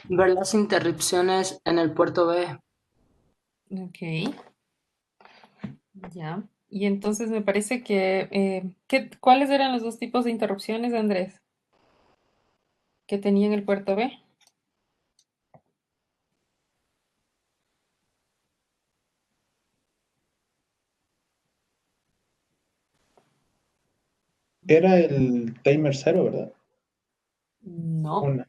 ver las interrupciones en el puerto B. Ok, ya. Y entonces me parece que, ¿cuáles eran los dos tipos de interrupciones, Andrés, que tenía en el puerto B? Era el timer cero, ¿verdad? No, Una,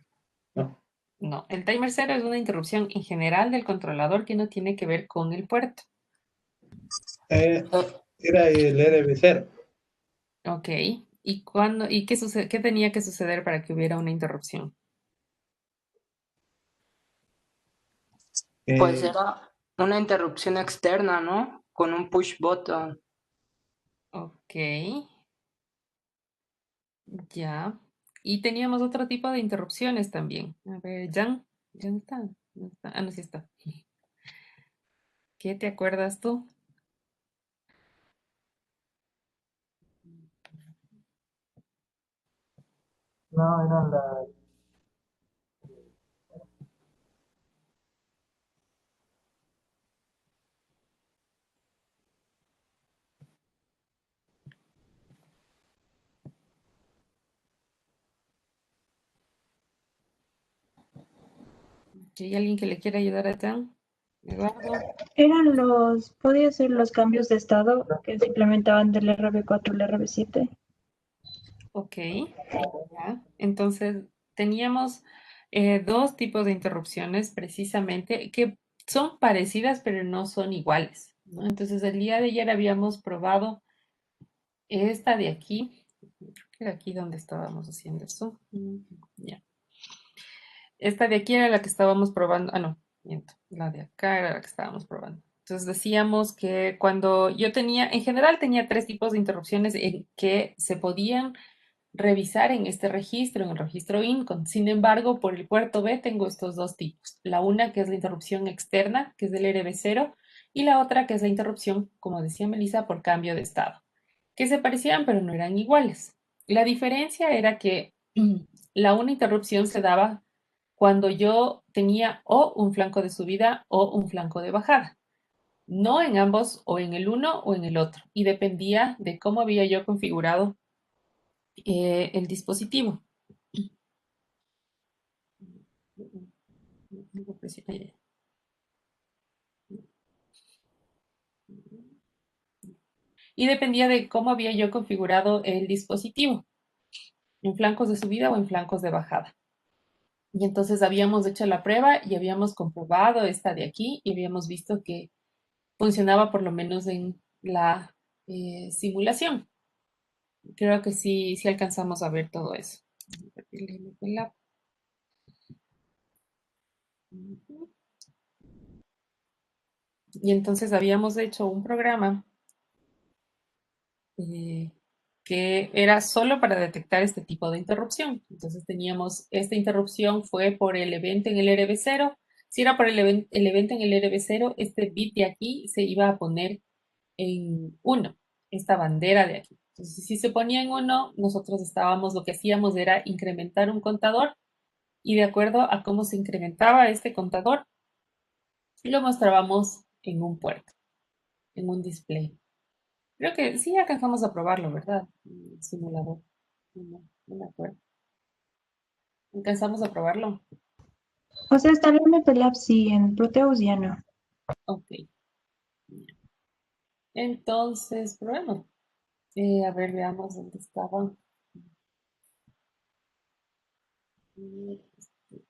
no. no. El timer cero es una interrupción en general del controlador que no tiene que ver con el puerto. Eh, Eh, Era el RB cero. Ok. ¿Y qué tenía que suceder para que hubiera una interrupción? pues Eh, era una interrupción externa, ¿no? Con un push button. Ok, ya. Y teníamos otro tipo de interrupciones también. A ver, Jan, ¿ya no está? ¿No está? Ah, no, sí está. ¿Qué te acuerdas tú? no, eran las. ¿Que ¿Hay alguien que le quiera ayudar a Jan? Eduardo. Podía ser los cambios de estado que se implementaban del RB4 al RB7. Ok, ya. Entonces, teníamos dos tipos de interrupciones precisamente que son parecidas, pero no son iguales, ¿no? Entonces, el día de ayer habíamos probado esta de aquí, creo que era aquí donde estábamos haciendo eso. Ya. Esta de aquí era la que estábamos probando. Ah, no, miento. La de acá era la que estábamos probando. Entonces decíamos que cuando yo tenía, en general tenía tres tipos de interrupciones en que se podían revisar en este registro, en el registro INCON. Sin embargo, por el puerto B tengo estos dos tipos. La una que es la interrupción externa, que es del RB0, y la otra que es la interrupción, como decía Melissa, por cambio de estado, que se parecían pero no eran iguales. La diferencia era que la una interrupción se daba cuando yo tenía o un flanco de subida o un flanco de bajada, no en ambos o en el uno o en el otro, y dependía de cómo había yo configurado el dispositivo. Y dependía de cómo había yo configurado el dispositivo, en flancos de subida o en flancos de bajada. Y entonces habíamos hecho la prueba y habíamos comprobado esta de aquí y habíamos visto que funcionaba por lo menos en la simulación. Creo que sí, sí alcanzamos a ver todo eso. Y entonces habíamos hecho un programa eh, que era solo para detectar este tipo de interrupción. Entonces teníamos, esta interrupción fue por el evento en el RB0. Si era por el evento en el RB0, este bit de aquí se iba a poner en uno, esta bandera de aquí. Entonces, si se ponía en uno, nosotros estábamos, lo que hacíamos era incrementar un contador y de acuerdo a cómo se incrementaba este contador, lo mostrábamos en un puerto, en un display. Creo que sí alcanzamos a probarlo, ¿verdad? El simulador. No me acuerdo. ¿Alcanzamos a probarlo? O sea, está en MPLAB, sí, en Proteus ya no. Ok. Entonces, probemos. A ver, veamos dónde estaba.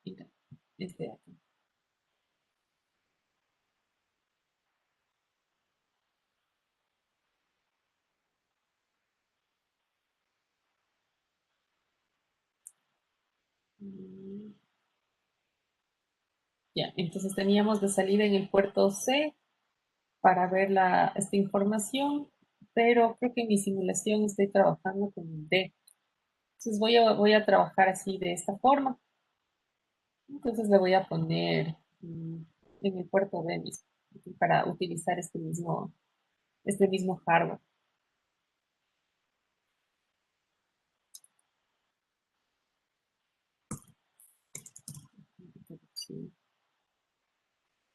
Mira, este de aquí. Mm, Ya, entonces teníamos de salida en el puerto C para ver esta información, pero creo que en mi simulación estoy trabajando con el D. Entonces voy a trabajar así de esta forma. Entonces le voy a poner en el puerto B mismo para utilizar este mismo hardware.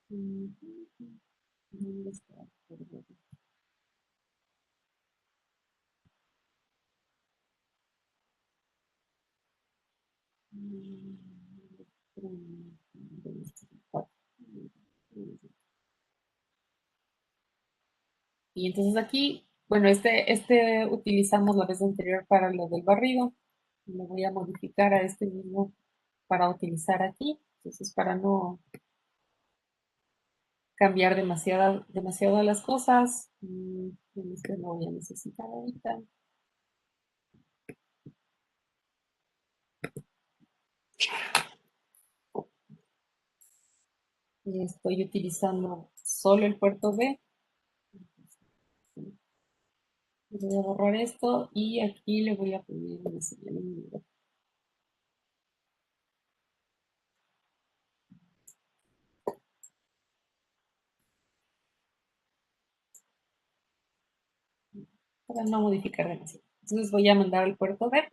¿Dónde está? Y entonces aquí, bueno, este utilizamos la vez anterior para lo del barrido. Lo voy a modificar a este mismo para utilizar aquí. Entonces, para no cambiar demasiado las cosas, este lo voy a necesitar ahorita. Y estoy utilizando solo el puerto B. Voy a borrar esto y aquí le voy a poner una señal en negro. Para no modificar demasiado. Entonces voy a mandar al puerto B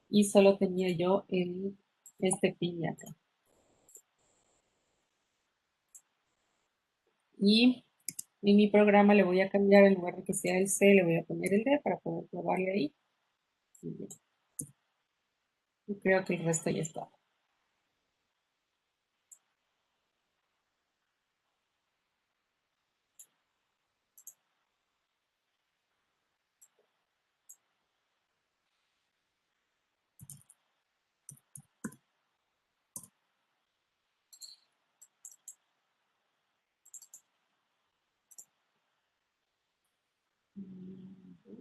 y solo tenía yo este pin de acá. Y en mi programa le voy a cambiar, en lugar de que sea el C, le voy a poner el D para poder probarle ahí. Y creo que el resto ya está.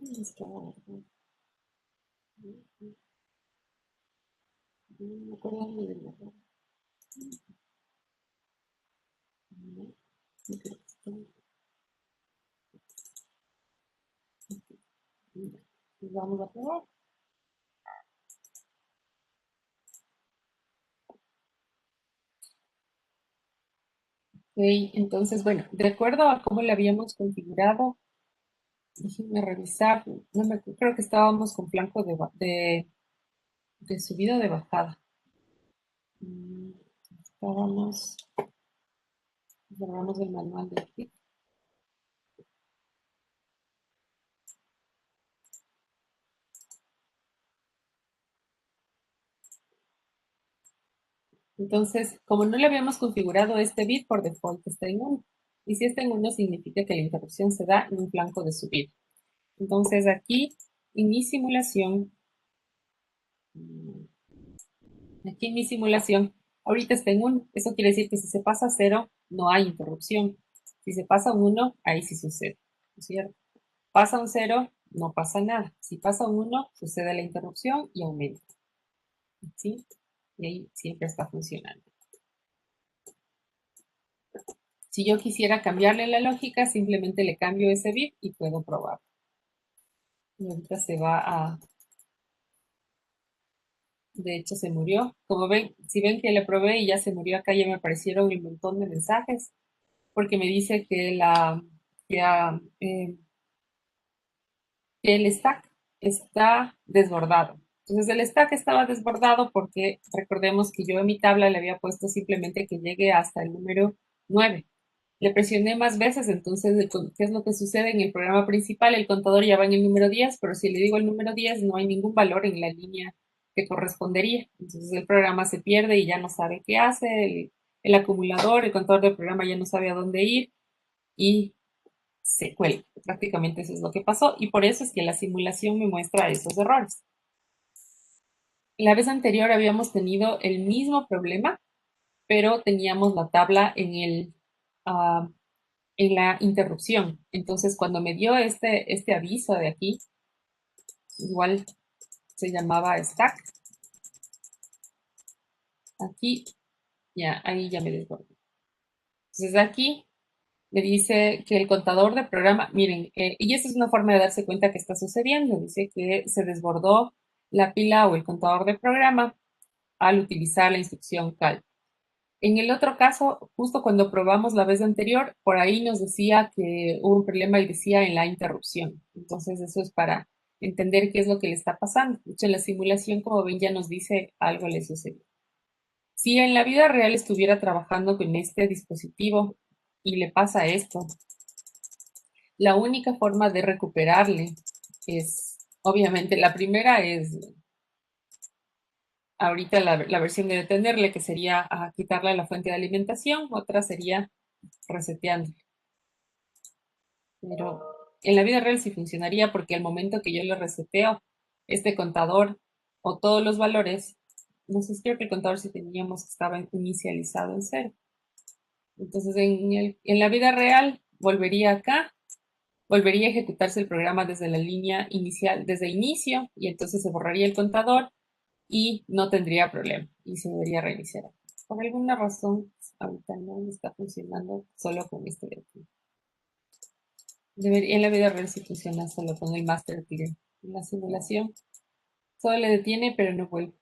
¿Dónde está? No me acuerdo dónde del error. No, creo que está. Pues vamos a probar. Ok, entonces, bueno, de acuerdo a cómo le habíamos configurado, déjenme revisar, no me, creo que estábamos con flanco de subida o de bajada. Estábamos, guardamos el manual de aquí. Entonces, como no le habíamos configurado este bit, por default está en 1. Y si está en 1 significa que la interrupción se da en un flanco de subida. Entonces aquí, en mi simulación, ahorita está en 1. Eso quiere decir que si se pasa a 0, no hay interrupción. Si se pasa a 1, ahí sí sucede, ¿no es cierto? Pasa a un 0, no pasa nada. Si pasa a un 1, sucede la interrupción y aumenta. ¿Sí? Y ahí siempre está funcionando. Si yo quisiera cambiarle la lógica, simplemente le cambio ese bit y puedo probar. Y ahorita se va a... De hecho, se murió. Como ven, si ven que le probé y ya se murió, acá ya me aparecieron un montón de mensajes, porque me dice que el stack está desbordado. Entonces, el stack estaba desbordado porque recordemos que yo en mi tabla le había puesto simplemente que llegue hasta el número 9. Le presioné más veces, entonces, ¿qué es lo que sucede en el programa principal? El contador ya va en el número 10, pero si le digo el número 10, no hay ningún valor en la línea que correspondería. Entonces, el programa se pierde y ya no sabe qué hace. El acumulador, el contador del programa ya no sabe a dónde ir y se cuelga. Prácticamente eso es lo que pasó y por eso es que la simulación me muestra esos errores. La vez anterior habíamos tenido el mismo problema, pero teníamos la tabla en la interrupción. Entonces, cuando me dio este aviso de aquí, igual se llamaba stack. Aquí, ya, ahí ya me desbordé. Entonces, aquí me dice que el contador de programa, miren, y esa es una forma de darse cuenta que está sucediendo. Dice que se desbordó la pila o el contador de programa al utilizar la instrucción cal. En el otro caso, justo cuando probamos la vez anterior, por ahí nos decía que hubo un problema y decía en la interrupción. Entonces, eso es para entender qué es lo que le está pasando. De hecho, en la simulación, como ven, ya nos dice algo le sucedió. Si en la vida real estuviera trabajando con este dispositivo, y le pasa esto, la única forma de recuperarle es, obviamente, la primera es ahorita la versión de detenerle, que sería quitarle la fuente de alimentación, otra sería reseteando. Pero en la vida real sí funcionaría porque al momento que yo le reseteo, este contador o todos los valores, no sé, creo que el contador si teníamos estaba inicializado en cero. Entonces en la vida real volvería acá, volvería a ejecutarse el programa desde la línea inicial, desde inicio, y entonces se borraría el contador y no tendría problema y se debería reiniciar. Por alguna razón, ahorita no está funcionando solo con este de aquí. En la vida real sí funciona solo con el master clear. En la simulación solo le detiene, pero no vuelve.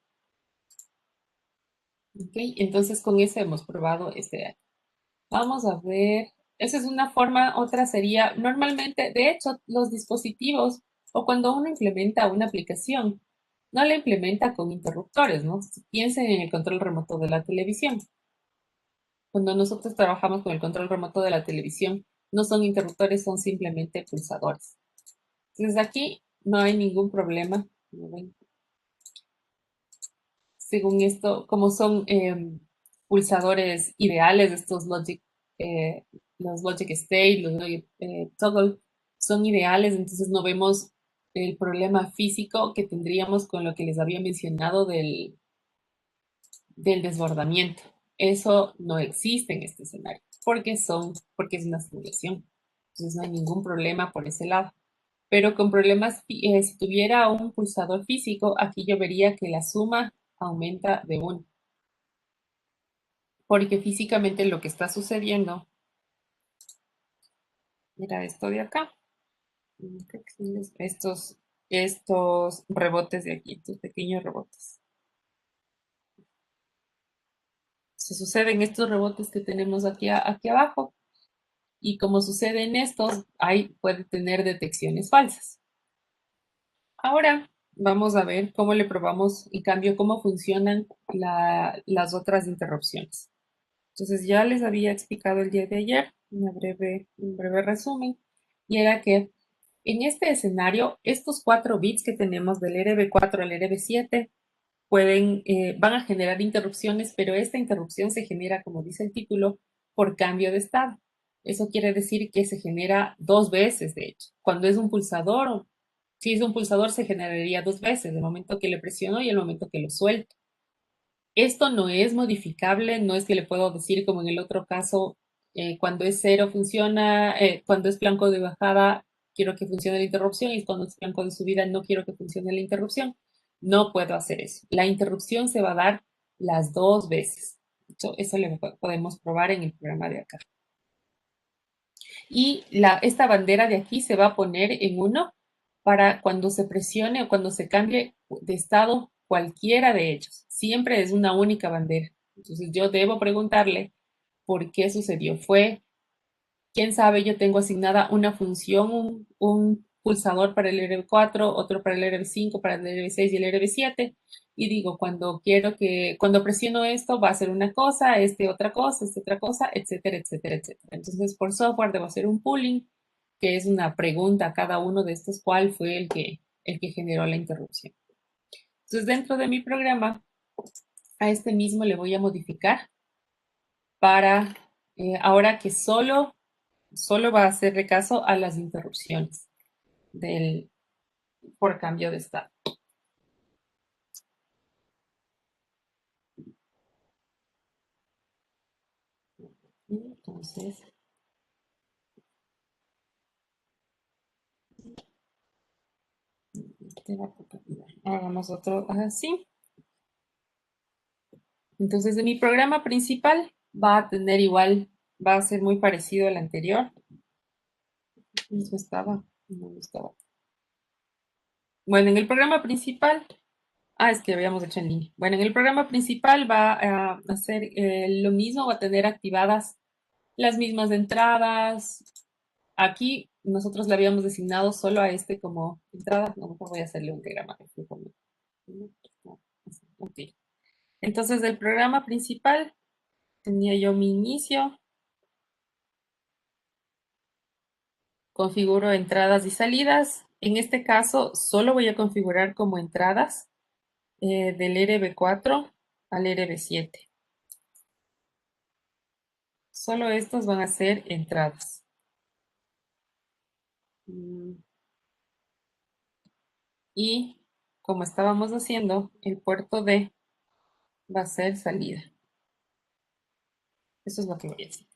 ¿Ok? Entonces con eso hemos probado este de aquí. Vamos a ver. Esa es una forma. Otra sería, normalmente, de hecho, los dispositivos o cuando uno implementa una aplicación, no la implementa con interruptores, ¿no? Piensen en el control remoto de la televisión. Cuando nosotros trabajamos con el control remoto de la televisión, no son interruptores, son simplemente pulsadores. Entonces aquí no hay ningún problema. Según esto, como son pulsadores ideales, estos los Logic State, los Logic Toggle, son ideales, entonces no vemos el problema físico que tendríamos con lo que les había mencionado del desbordamiento. Eso no existe en este escenario, porque es una simulación. Entonces no hay ningún problema por ese lado. Pero con problemas, si tuviera un pulsador físico, aquí yo vería que la suma aumenta de 1. Porque físicamente lo que está sucediendo, mira esto de acá, estos rebotes de aquí, estos pequeños rebotes. Se suceden estos rebotes que tenemos aquí abajo, y como sucede en estos, puede tener detecciones falsas. Ahora vamos a ver cómo le probamos, en cambio, cómo funcionan las otras interrupciones. Entonces ya les había explicado el día de ayer, un breve resumen, y era que en este escenario, estos 4 bits que tenemos del RB4 al RB7 van a generar interrupciones, pero esta interrupción se genera, como dice el título, por cambio de estado. Eso quiere decir que se genera 2 veces, de hecho. Cuando es un pulsador, si es un pulsador, se generaría 2 veces, el momento que le presiono y el momento que lo suelto. Esto no es modificable, no es que le puedo decir como en el otro caso, cuando es cero funciona, cuando es blanco de bajada quiero que funcione la interrupción y cuando es blanco de subida no quiero que funcione la interrupción. No puedo hacer eso. La interrupción se va a dar las 2 veces. Eso lo podemos probar en el programa de acá. Y esta bandera de aquí se va a poner en 1 para cuando se presione o cuando se cambie de estado cualquiera de ellos. Siempre es una única bandera. Entonces yo debo preguntarle por qué sucedió. Quién sabe, yo tengo asignada una función, un pulsador para el RB4, otro para el RB5, para el RB6 y el RB7. Y digo, cuando presiono esto va a hacer una cosa, otra cosa, otra cosa, etcétera, etcétera, etcétera. Entonces, por software debo hacer un pooling, que es una pregunta a cada uno de estos, ¿cuál fue el que generó la interrupción? Entonces, dentro de mi programa, a este mismo le voy a modificar para ahora que solo va a hacerle caso a las interrupciones por cambio de estado. Entonces, hagamos otro así. Entonces, de mi programa principal va a tener igual, va a ser muy parecido al anterior. ¿Eso estaba? No estaba. Bueno, en el programa principal, es que habíamos hecho en línea. Bueno, en el programa principal va a hacer lo mismo, va a tener activadas las mismas entradas. Aquí nosotros le habíamos designado solo a este como entrada. No, mejor voy a hacerle un diagrama de flujo. Ok. Entonces, del programa principal tenía yo mi inicio, configuro entradas y salidas. En este caso, solo voy a configurar como entradas del RB4 al RB7. Solo estos van a ser entradas. Y como estábamos haciendo, el puerto D va a ser salida. Eso es lo que voy a hacer.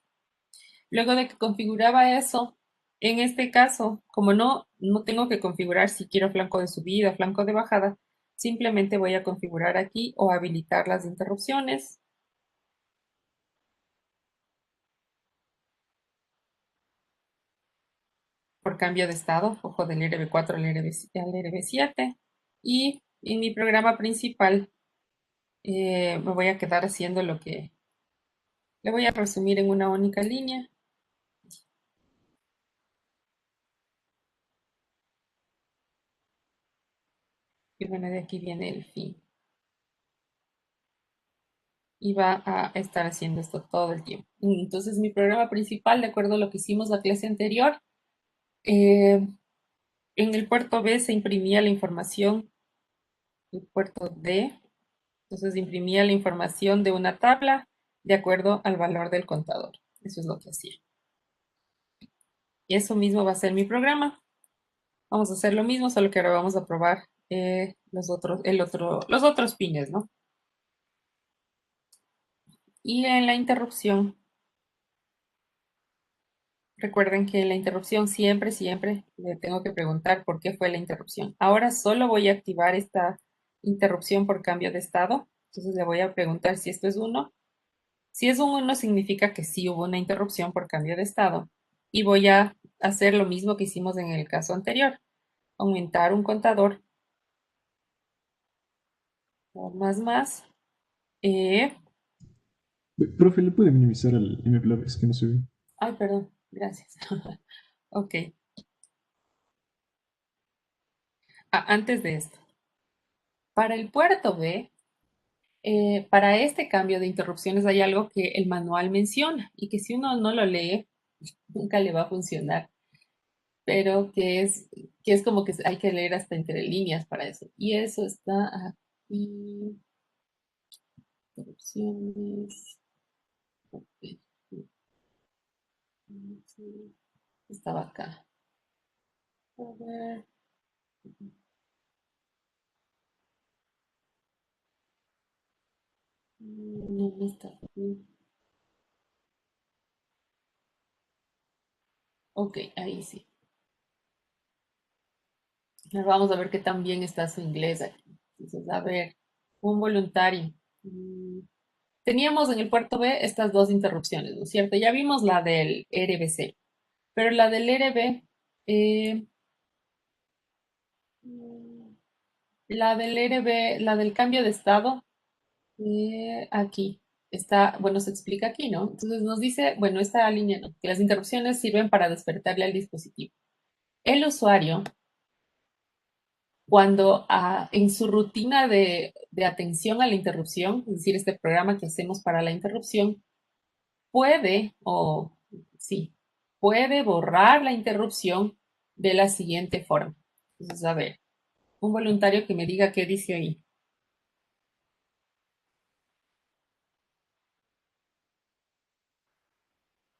Luego de que configuraba eso, en este caso, como no tengo que configurar si quiero flanco de subida, flanco de bajada, simplemente voy a configurar aquí o habilitar las interrupciones. Por cambio de estado, ojo, del RB4 al RB7. Y en mi programa principal me voy a quedar haciendo lo que le voy a resumir en una única línea. Y bueno, de aquí viene el fin. Y va a estar haciendo esto todo el tiempo. Entonces, mi programa principal, de acuerdo a lo que hicimos la clase anterior, en el puerto B se imprimía la información, el puerto D, entonces imprimía la información de una tabla de acuerdo al valor del contador. Eso es lo que hacía. Y eso mismo va a ser mi programa. Vamos a hacer lo mismo, solo que ahora vamos a probar los otros pines, ¿no? Y en la interrupción, recuerden que en la interrupción siempre le tengo que preguntar por qué fue la interrupción. Ahora solo voy a activar esta interrupción por cambio de estado. Entonces le voy a preguntar si esto es 1. Si es un 1 significa que sí hubo una interrupción por cambio de estado. Y voy a hacer lo mismo que hicimos en el caso anterior. Aumentar un contador. Más. Profe, ¿le puede minimizar al MPLAB? Es que no se ve. Ay, perdón, gracias. Ok. Antes de esto, para el puerto B, para este cambio de interrupciones hay algo que el manual menciona y que si uno no lo lee, nunca le va a funcionar, pero que es como que hay que leer hasta entre líneas para eso. Y eso está aquí. Interrupciones. Ok. Sí, estaba acá. A ver. No está aquí. Ok, ahí sí. Vamos a ver qué tan bien está su inglés aquí. Entonces, a ver, un voluntario. Teníamos en el puerto B estas dos interrupciones, ¿no es cierto? Ya vimos la del RBC, pero la del RB, eh, la del RB, la del cambio de estado, aquí está, bueno, se explica aquí, ¿no? Entonces nos dice, bueno, esta línea, ¿no? Que las interrupciones sirven para despertarle al dispositivo. El usuario cuando en su rutina de atención a la interrupción, es decir, este programa que hacemos para la interrupción, puede, o sí, puede borrar la interrupción de la siguiente forma. Entonces, a ver, un voluntario que me diga qué dice ahí.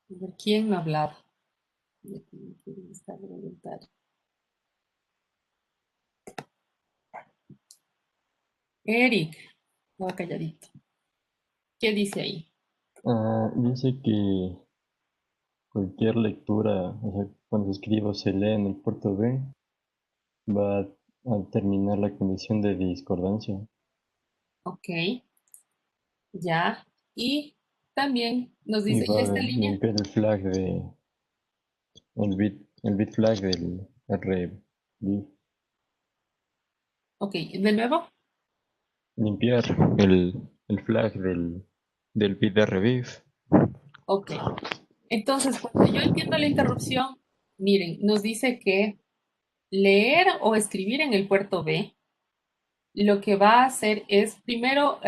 A ver, ¿quién no ha hablado? ¿Quién está de voluntario? Eric, estaba calladito. ¿Qué dice ahí? Dice que cualquier lectura, o sea, cuando se escriba o se lee en el puerto B, va a terminar la condición de discordancia. Ok, ya. Y también nos Y dice, va ¿y a esta línea? limpiar el bit flag del RB. Ok, de nuevo. Limpiar el flag del bit de RBIF. Ok. Entonces, cuando yo entiendo la interrupción, miren, nos dice que leer o escribir en el puerto B, lo que va a hacer es primero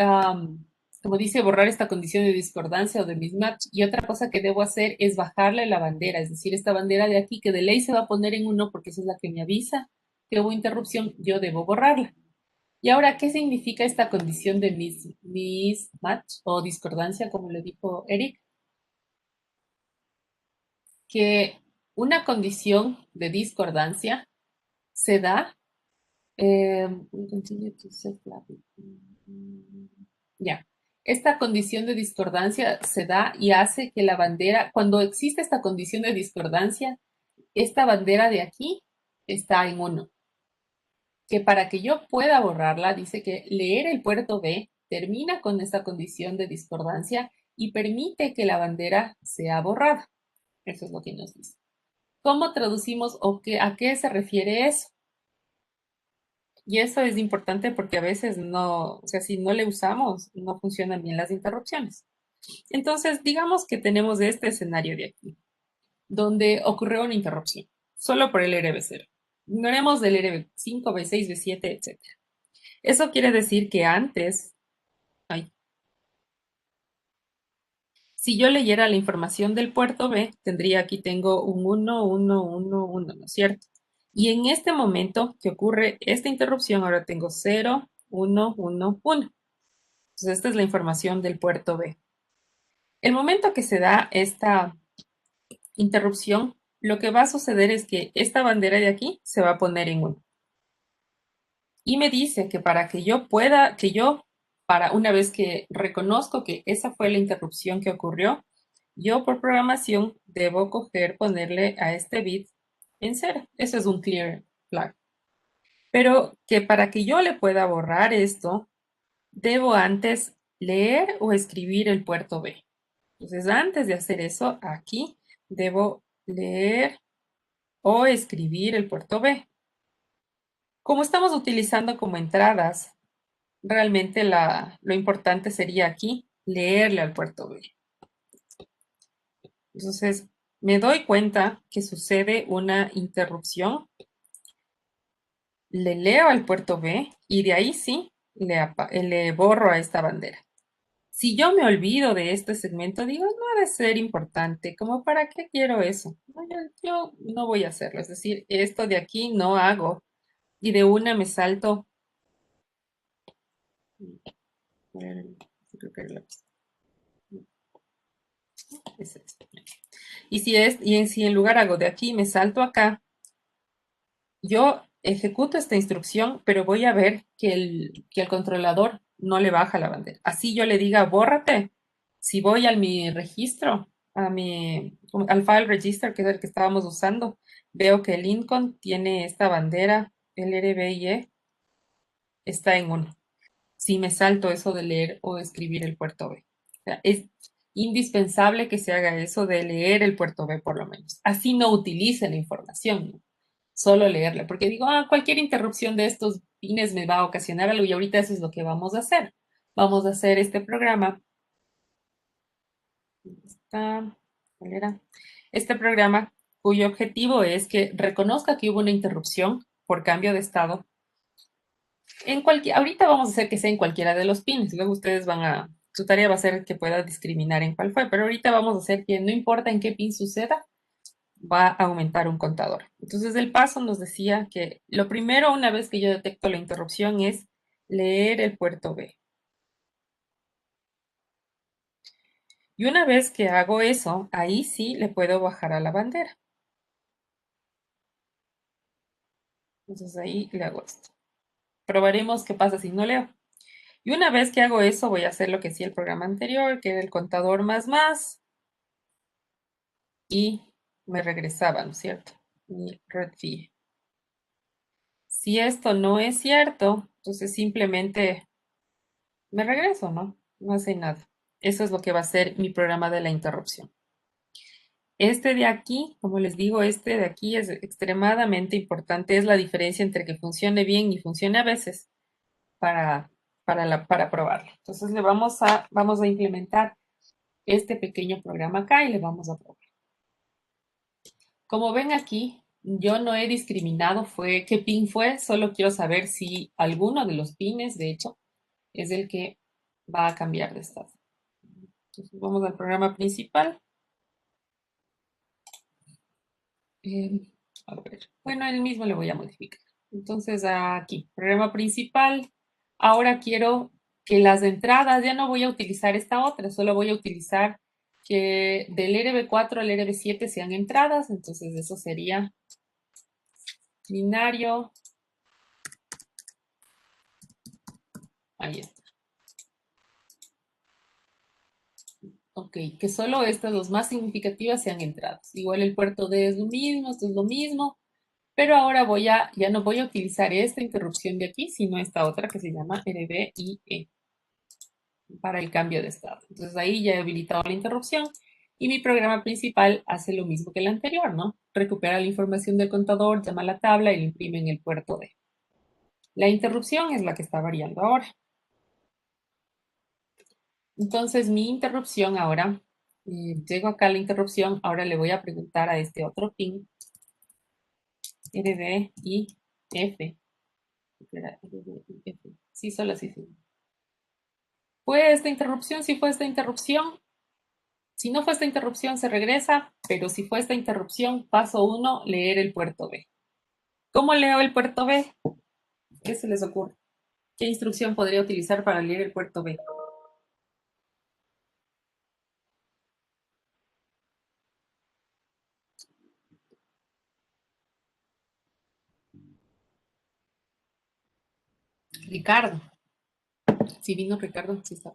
como dice, borrar esta condición de discordancia o de mismatch. Y otra cosa que debo hacer es bajarle la bandera, es decir, esta bandera de aquí que de ley se va a poner en 1 porque esa es la que me avisa que hubo interrupción, yo debo borrarla. Y ahora, ¿qué significa esta condición de mismatch o discordancia, como le dijo Eric? Que una condición de discordancia se da. Ya. Esta condición de discordancia se da y hace que la bandera, cuando existe esta condición de discordancia, esta bandera de aquí está en 1. Que para que yo pueda borrarla, dice que leer el puerto B termina con esta condición de discordancia y permite que la bandera sea borrada. Eso es lo que nos dice. ¿Cómo traducimos o a qué se refiere eso? Y eso es importante porque a veces no, o sea, si no le usamos, no funcionan bien las interrupciones. Entonces, digamos que tenemos este escenario de aquí, donde ocurrió una interrupción, solo por el RB0. Ignoremos del RB5, B6, B7, etc. Eso quiere decir que antes, si yo leyera la información del puerto B, tendría aquí tengo un 1, 1, 1, 1, ¿no es cierto? Y en este momento que ocurre esta interrupción, ahora tengo 0, 1, 1, 1. Entonces, esta es la información del puerto B. El momento que se da esta interrupción, lo que va a suceder es que esta bandera de aquí se va a poner en 1. Y me dice que para que yo pueda, para una vez que reconozco que esa fue la interrupción que ocurrió, yo por programación debo ponerle a este bit en 0. Eso es un clear flag. Pero que para que yo le pueda borrar esto, debo antes leer o escribir el puerto B. Entonces, antes de hacer eso, aquí debo leer o escribir el puerto B. Como estamos utilizando como entradas, realmente lo importante sería aquí leerle al puerto B. Entonces, me doy cuenta que sucede una interrupción. Le leo al puerto B y de ahí sí le borro a esta bandera. Si yo me olvido de este segmento, digo, no ha de ser importante, como para qué quiero eso. No, yo no voy a hacerlo, es decir, esto de aquí no hago. Y de una me salto. Creo que era la es esto. Y si en lugar hago de aquí, me salto acá, yo ejecuto esta instrucción, pero voy a ver que el controlador no le baja la bandera. Así yo le diga, bórrate. Si voy a mi registro, al file register, que es el que estábamos usando, veo que el Lincoln tiene esta bandera, el RBIE, está en 1. Si me salto eso de leer o escribir el puerto B. O sea, es indispensable que se haga eso de leer el puerto B por lo menos. Así no utilice la información, ¿no? Solo leerla, porque digo, cualquier interrupción de estos pines me va a ocasionar algo y ahorita eso es lo que vamos a hacer. Vamos a hacer este programa. ¿Cuál era? Este programa cuyo objetivo es que reconozca que hubo una interrupción por cambio de estado. Ahorita vamos a hacer que sea en cualquiera de los pines, luego ustedes su tarea va a ser que pueda discriminar en cuál fue, pero ahorita vamos a hacer que no importa en qué pin suceda, va a aumentar un contador. Entonces el paso nos decía que lo primero, una vez que yo detecto la interrupción, es leer el puerto B. Y una vez que hago eso, ahí sí le puedo bajar a la bandera. Entonces ahí le hago esto. Probaremos qué pasa si no leo. Y una vez que hago eso, voy a hacer lo que hacía el programa anterior, que era el contador más, y me regresaba, ¿no es cierto? Mi redfig. Si esto no es cierto, entonces simplemente me regreso, ¿no? No hace nada. Eso es lo que va a ser mi programa de la interrupción. Este de aquí, como les digo, este de aquí es extremadamente importante. Es la diferencia entre que funcione bien y funcione a veces para probarlo. Entonces vamos a implementar este pequeño programa acá y le vamos a probar. Como ven aquí, yo no he discriminado qué pin fue, solo quiero saber si alguno de los pines, de hecho, es el que va a cambiar de estado. Entonces vamos al programa principal. A ver, bueno, el mismo le voy a modificar. Entonces aquí, programa principal. Ahora quiero que las entradas, ya no voy a utilizar esta otra, solo voy a utilizar que del RB4 al RB7 sean entradas. Entonces eso sería binario. Ahí está. Ok, que solo estas, los más significativas, sean entradas. Igual el puerto D es lo mismo, esto es lo mismo. Pero ahora ya no voy a utilizar esta interrupción de aquí, sino esta otra que se llama RBIE para el cambio de estado. Entonces ahí ya he habilitado la interrupción y mi programa principal hace lo mismo que el anterior, ¿no? Recupera la información del contador, llama a la tabla y la imprime en el puerto D. La interrupción es la que está variando ahora. Entonces mi interrupción ahora, llego acá a la interrupción, ahora le voy a preguntar a este otro pin, RBIF. Sí, solo así. Sí. ¿Fue esta interrupción? Si fue esta interrupción. Si no fue esta interrupción, se regresa, pero si fue esta interrupción, paso 1, leer el puerto B. ¿Cómo leo el puerto B? ¿Qué se les ocurre? ¿Qué instrucción podría utilizar para leer el puerto B? Ricardo. Si vino Ricardo, sí está.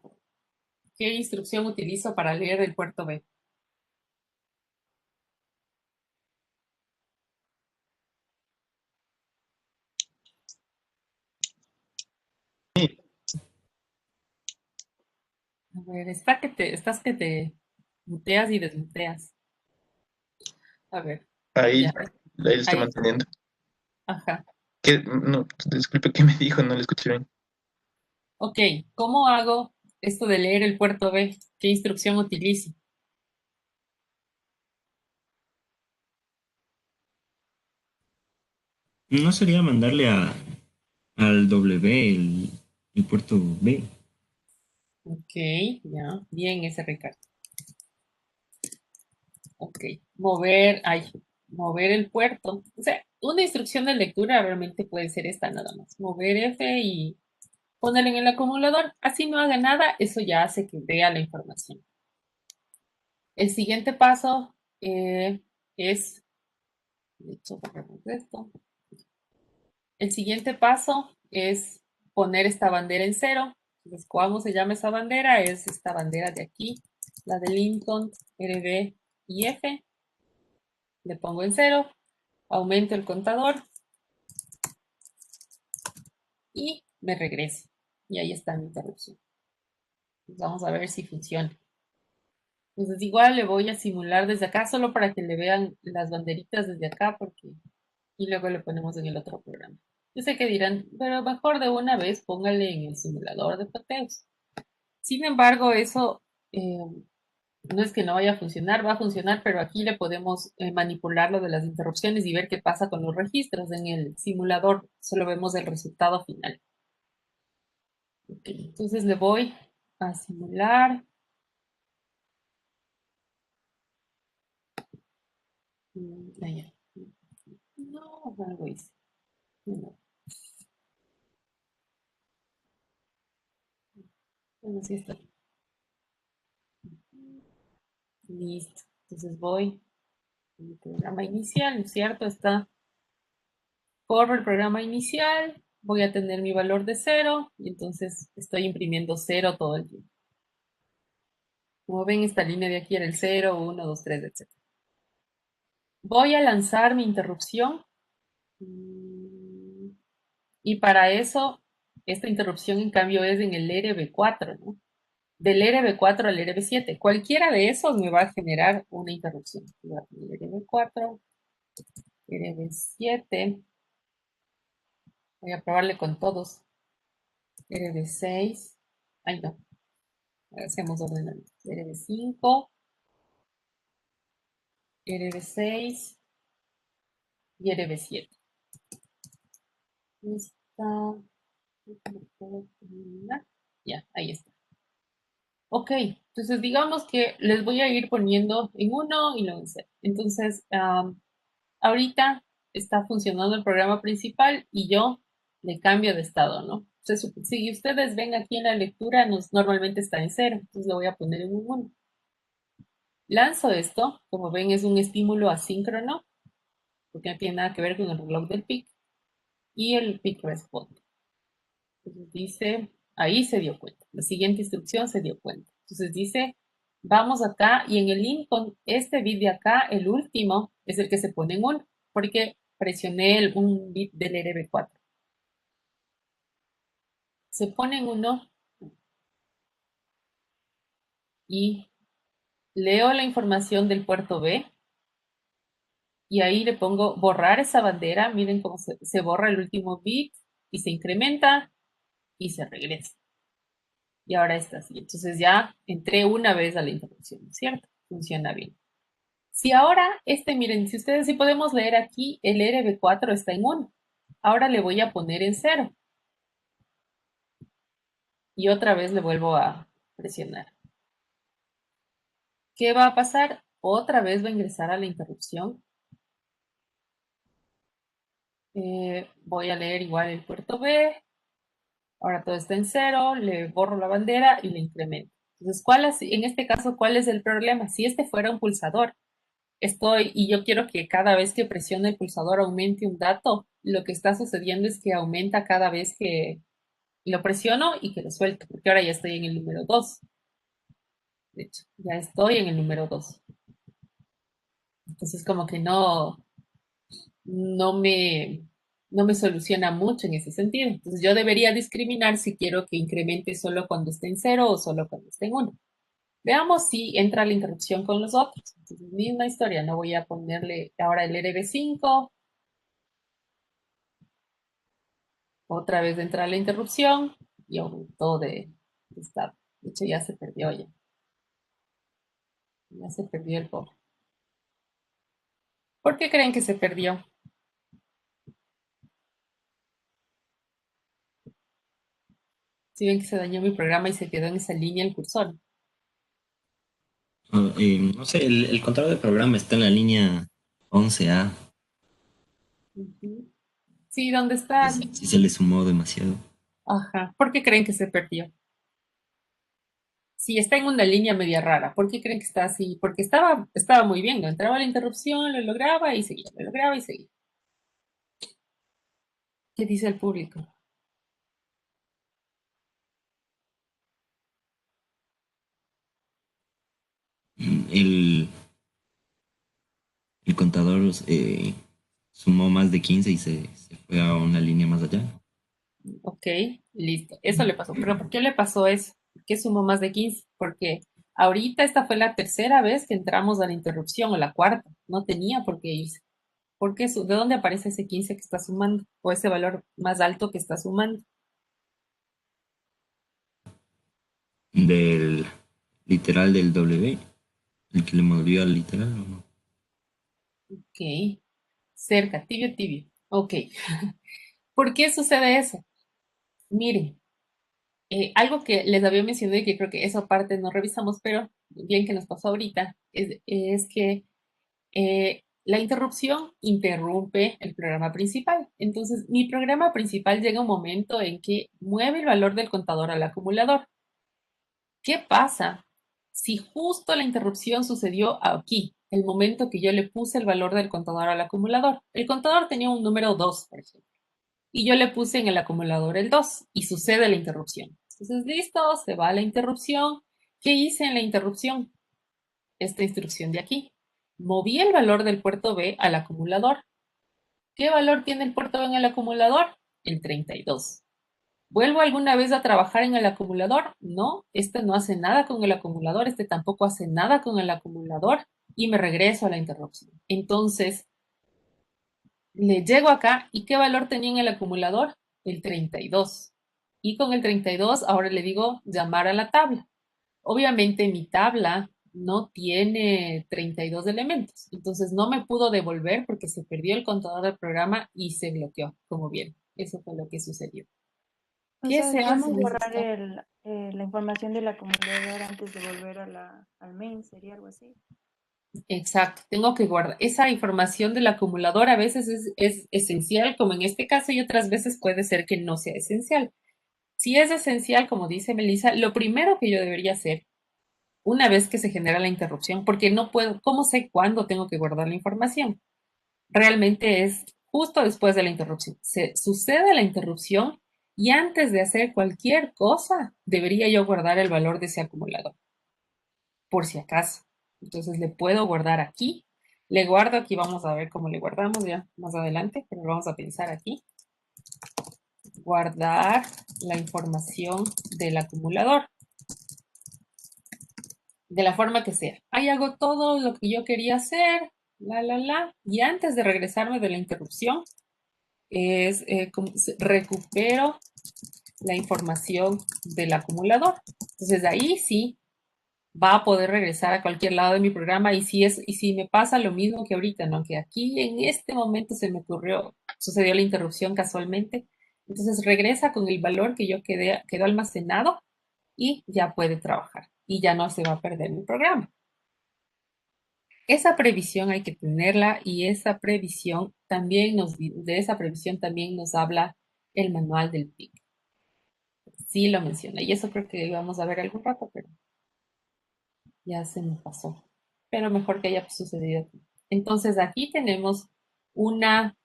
¿Qué instrucción utilizo para leer el puerto B? A ver, estás que te muteas y desmuteas. A ver, Ahí, ya. ahí lo estoy Ahí, manteniendo. ajá. ¿Qué? No, disculpe, ¿qué me dijo? No lo escuché bien. Ok, ¿cómo hago esto de leer el puerto B? ¿Qué instrucción utilizo? ¿No sería mandarle al W el puerto B? Ok, ya, bien ese Ricardo. Ok, mover el puerto. O sea, una instrucción de lectura realmente puede ser esta nada más. Mover F y ponerlo en el acumulador. Así no haga nada, eso ya hace que vea la información. El siguiente paso es, de hecho, borremos esto. El siguiente paso es poner esta bandera en 0. Entonces, ¿cómo se llama esa bandera? Es esta bandera de aquí, la de Lincoln, RB y F. Le pongo en 0, aumento el contador y me regreso. Y ahí está mi interrupción. Entonces, vamos a ver si funciona. Entonces igual le voy a simular desde acá solo para que le vean las banderitas desde acá y luego le ponemos en el otro programa. Yo sé que dirán, pero mejor de una vez póngale en el simulador de Proteus. Sin embargo, eso no es que no vaya a funcionar, va a funcionar, pero aquí le podemos manipular lo de las interrupciones y ver qué pasa con los registros. En el simulador solo vemos el resultado final. Okay, entonces le voy a simular. Allá. No, algo hice. No. Bueno, sí está. Listo. Entonces voy a mi programa inicial, ¿no es cierto? Corro el programa inicial, voy a tener mi valor de 0 y entonces estoy imprimiendo 0 todo el tiempo. Como ven, esta línea de aquí era el 0, 1, 2, 3, etc. Voy a lanzar mi interrupción y para eso, esta interrupción en cambio es en el RB4, ¿no? Del RB4 al RB7. Cualquiera de esos me va a generar una interrupción. RB4, RB7. Voy a probarle con todos. RB6. Ay, no. Hacemos ordenamiento. RB5, RB6 y RB7. Esta. Ya, ahí está. Ok, entonces digamos que les voy a ir poniendo en 1 y luego en 0. Entonces, ahorita está funcionando el programa principal y yo le cambio de estado, ¿no? Entonces, si ustedes ven aquí en la lectura, normalmente está en 0, entonces lo voy a poner en un 1. Lanzo esto, como ven es un estímulo asíncrono, porque no tiene nada que ver con el reloj del PIC, y el PIC responde. Entonces dice, ahí se dio cuenta, la siguiente instrucción se dio cuenta. Entonces dice, vamos acá, y en el link con este bit de acá, el último, es el que se pone en 1, porque presioné un bit del RB4. Se pone en 1 y leo la información del puerto B, y ahí le pongo borrar esa bandera. Miren cómo se borra el último bit y se incrementa y se regresa. Y ahora está así. Entonces ya entré una vez a la interrupción, ¿cierto? Funciona bien. Si ahora, miren, si ustedes sí podemos leer aquí, el RB4 está en 1. Ahora le voy a poner en 0. Y otra vez le vuelvo a presionar. ¿Qué va a pasar? Otra vez va a ingresar a la interrupción. Voy a leer igual el puerto B. Ahora todo está en 0, le borro la bandera y le incremento. Entonces, en este caso, ¿cuál es el problema? Si este fuera un pulsador, y yo quiero que cada vez que presione el pulsador aumente un dato, lo que está sucediendo es que aumenta cada vez que lo presiono y que lo suelto, porque ahora ya estoy en el número 2. De hecho, ya estoy en el número 2. Entonces, como que no me, no me soluciona mucho en ese sentido. Entonces, yo debería discriminar si quiero que incremente solo cuando esté en 0 o solo cuando esté en 1. Veamos si entra la interrupción con los otros. Entonces, misma historia, no voy a ponerle ahora el RB5. Otra vez entra la interrupción y aumentó de estado. De hecho, ya se perdió ya. Ya se perdió el pobre. ¿Por qué creen que se perdió? Si ven que se dañó mi programa y se quedó en esa línea el cursor. No sé, el contador de programa está en la línea 11A. Ujú. Sí, ¿dónde está? Sí se le sumó demasiado. Ajá. ¿Por qué creen que se perdió? Sí, está en una línea media rara. ¿Por qué creen que está así? Porque estaba muy bien, ¿no? Entraba la interrupción, lo lograba y seguía, lo lograba y seguía. ¿Qué dice el público? El, el contador sumó más de 15 y se fue a una línea más allá. Ok, listo. Eso le pasó. ¿Pero por qué le pasó eso? ¿Por qué sumó más de 15? Porque ahorita esta fue la tercera vez que entramos a la interrupción, o la cuarta. No tenía por qué irse. ¿De dónde aparece ese 15 que está sumando? O ese valor más alto que está sumando. Del literal del W, el que le movió al literal, ¿o no? Ok. Cerca, tibio, tibio. Ok. ¿Por qué sucede eso? Miren, algo que les había mencionado y que creo que esa parte no revisamos, pero bien que nos pasó ahorita, es que la interrupción interrumpe el programa principal. Entonces, mi programa principal llega un momento en que mueve el valor del contador al acumulador. ¿Qué pasa si justo la interrupción sucedió aquí, el momento que yo le puse el valor del contador al acumulador? El contador tenía un número 2, por ejemplo, y yo le puse en el acumulador el 2 y sucede la interrupción. Entonces, listo, se va la interrupción. ¿Qué hice en la interrupción? Esta instrucción de aquí. Moví el valor del puerto B al acumulador. ¿Qué valor tiene el puerto B en el acumulador? El 32. ¿Vuelvo alguna vez a trabajar en el acumulador? No, este no hace nada con el acumulador, este tampoco hace nada con el acumulador y me regreso a la interrupción. Entonces, le llego acá y ¿qué valor tenía en el acumulador? El 32. Y con el 32 ahora le digo llamar a la tabla. Obviamente mi tabla no tiene 32 elementos, entonces no me pudo devolver porque se perdió el contador del programa y se bloqueó, como bien. Eso fue lo que sucedió. O ¿Qué sea, se queremos hace en ese borrar estado? la información del acumulador antes de volver al main, sería algo así. Exacto, tengo que guardar esa información del acumulador. A veces es esencial, como en este caso, y otras veces puede ser que no sea esencial. Si es esencial, como dice Melissa, lo primero que yo debería hacer una vez que se genera la interrupción, porque no puedo, ¿cómo sé cuándo tengo que guardar la información? Realmente es justo después de la interrupción. Se sucede la interrupción y antes de hacer cualquier cosa, debería yo guardar el valor de ese acumulador, por si acaso. Entonces le puedo guardar aquí. Le guardo aquí, vamos a ver cómo le guardamos ya más adelante, pero vamos a pensar aquí. Guardar la información del acumulador, de la forma que sea. Ahí hago todo lo que yo quería hacer, y antes de regresarme de la interrupción, recupero la información del acumulador. Entonces, de ahí sí va a poder regresar a cualquier lado de mi programa y si me pasa lo mismo que ahorita, ¿no? Que aquí en este momento se me sucedió la interrupción casualmente, entonces regresa con el valor que yo quedó almacenado y ya puede trabajar y ya no se va a perder mi programa. Esa previsión hay que tenerla y de esa previsión también nos habla el manual del PIC. Sí lo menciona y eso creo que íbamos a ver algún rato, pero ya se me pasó. Pero mejor que haya sucedido aquí. Entonces aquí tenemos una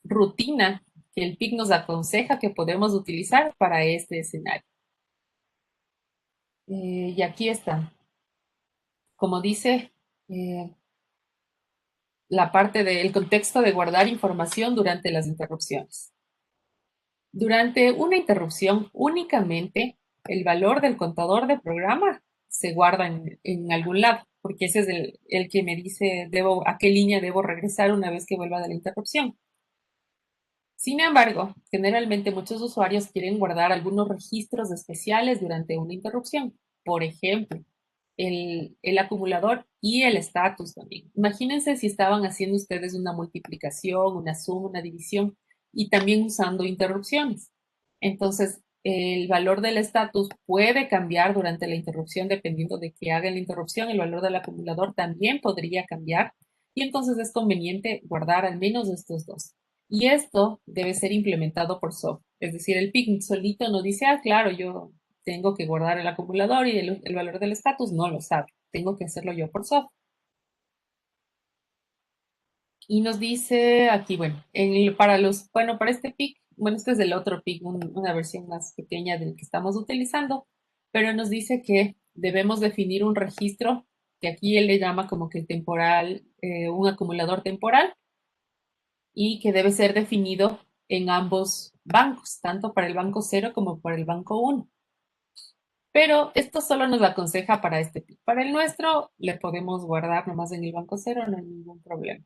rutina que el PIC nos aconseja que podemos utilizar para este escenario. Y aquí está. Como dice la parte del contexto de guardar información durante las interrupciones. Durante una interrupción, únicamente el valor del contador de programa se guarda en algún lado, porque ese es el que me dice a qué línea debo regresar una vez que vuelva de la interrupción. Sin embargo, generalmente muchos usuarios quieren guardar algunos registros especiales durante una interrupción. Por ejemplo, el acumulador y el estatus también. Imagínense si estaban haciendo ustedes una multiplicación, una suma, una división y también usando interrupciones. Entonces, el valor del estatus puede cambiar durante la interrupción dependiendo de que haga la interrupción. El valor del acumulador también podría cambiar y entonces es conveniente guardar al menos estos dos. Y esto debe ser implementado por software. Es decir, el PIC solito no dice, claro, yo tengo que guardar el acumulador y el valor del estatus, no lo sabe. Tengo que hacerlo yo por software. Y nos dice aquí, bueno, para este PIC, bueno, este es el otro PIC, una versión más pequeña del que estamos utilizando, pero nos dice que debemos definir un registro, que aquí él le llama como que temporal, un acumulador temporal, y que debe ser definido en ambos bancos, tanto para el banco 0 como para el banco 1. Pero esto solo nos aconseja para este PIC. Para el nuestro le podemos guardar nomás en el banco 0, no hay ningún problema.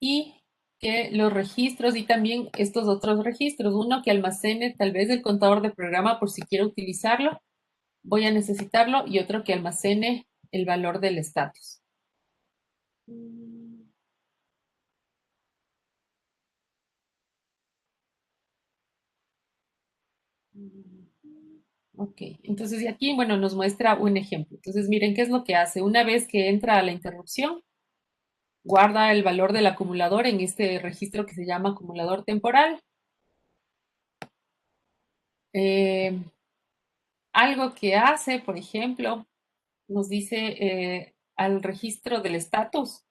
Y que los registros y también estos otros registros, uno que almacene tal vez el contador de programa por si quiero utilizarlo, voy a necesitarlo, y otro que almacene el valor del estatus. Ok, entonces y aquí, bueno, nos muestra un ejemplo. Entonces, miren qué es lo que hace. Una vez que entra a la interrupción, guarda el valor del acumulador en este registro que se llama acumulador temporal. Algo que hace, por ejemplo, nos dice al registro del estatus,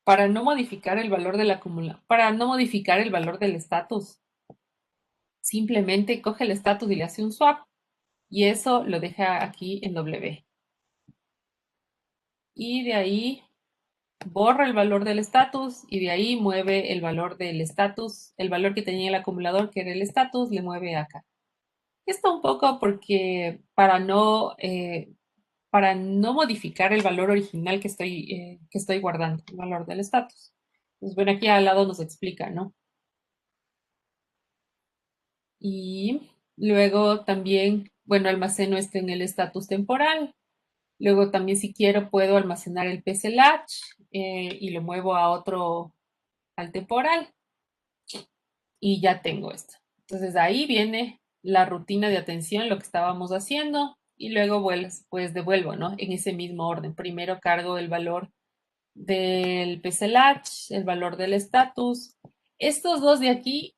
para no modificar el valor del acumulador, para no modificar el valor del estatus, simplemente coge el estatus y le hace un swap, y eso lo deja aquí en W. Y de ahí borra el valor del estatus y de ahí mueve el valor del estatus, el valor que tenía el acumulador, que era el estatus, le mueve acá. Esto un poco porque para no modificar el valor original que estoy guardando, el valor del estatus. Pues bueno, aquí al lado nos explica, ¿no? Y luego también, bueno, almaceno esto en el estatus temporal. Luego también si quiero puedo almacenar el PSLH y lo muevo al temporal. y ya tengo esto. Entonces ahí viene la rutina de atención, lo que estábamos haciendo, y luego pues devuelvo, ¿no? En ese mismo orden. Primero cargo el valor del PCLH, el valor del estatus. Estos dos de aquí,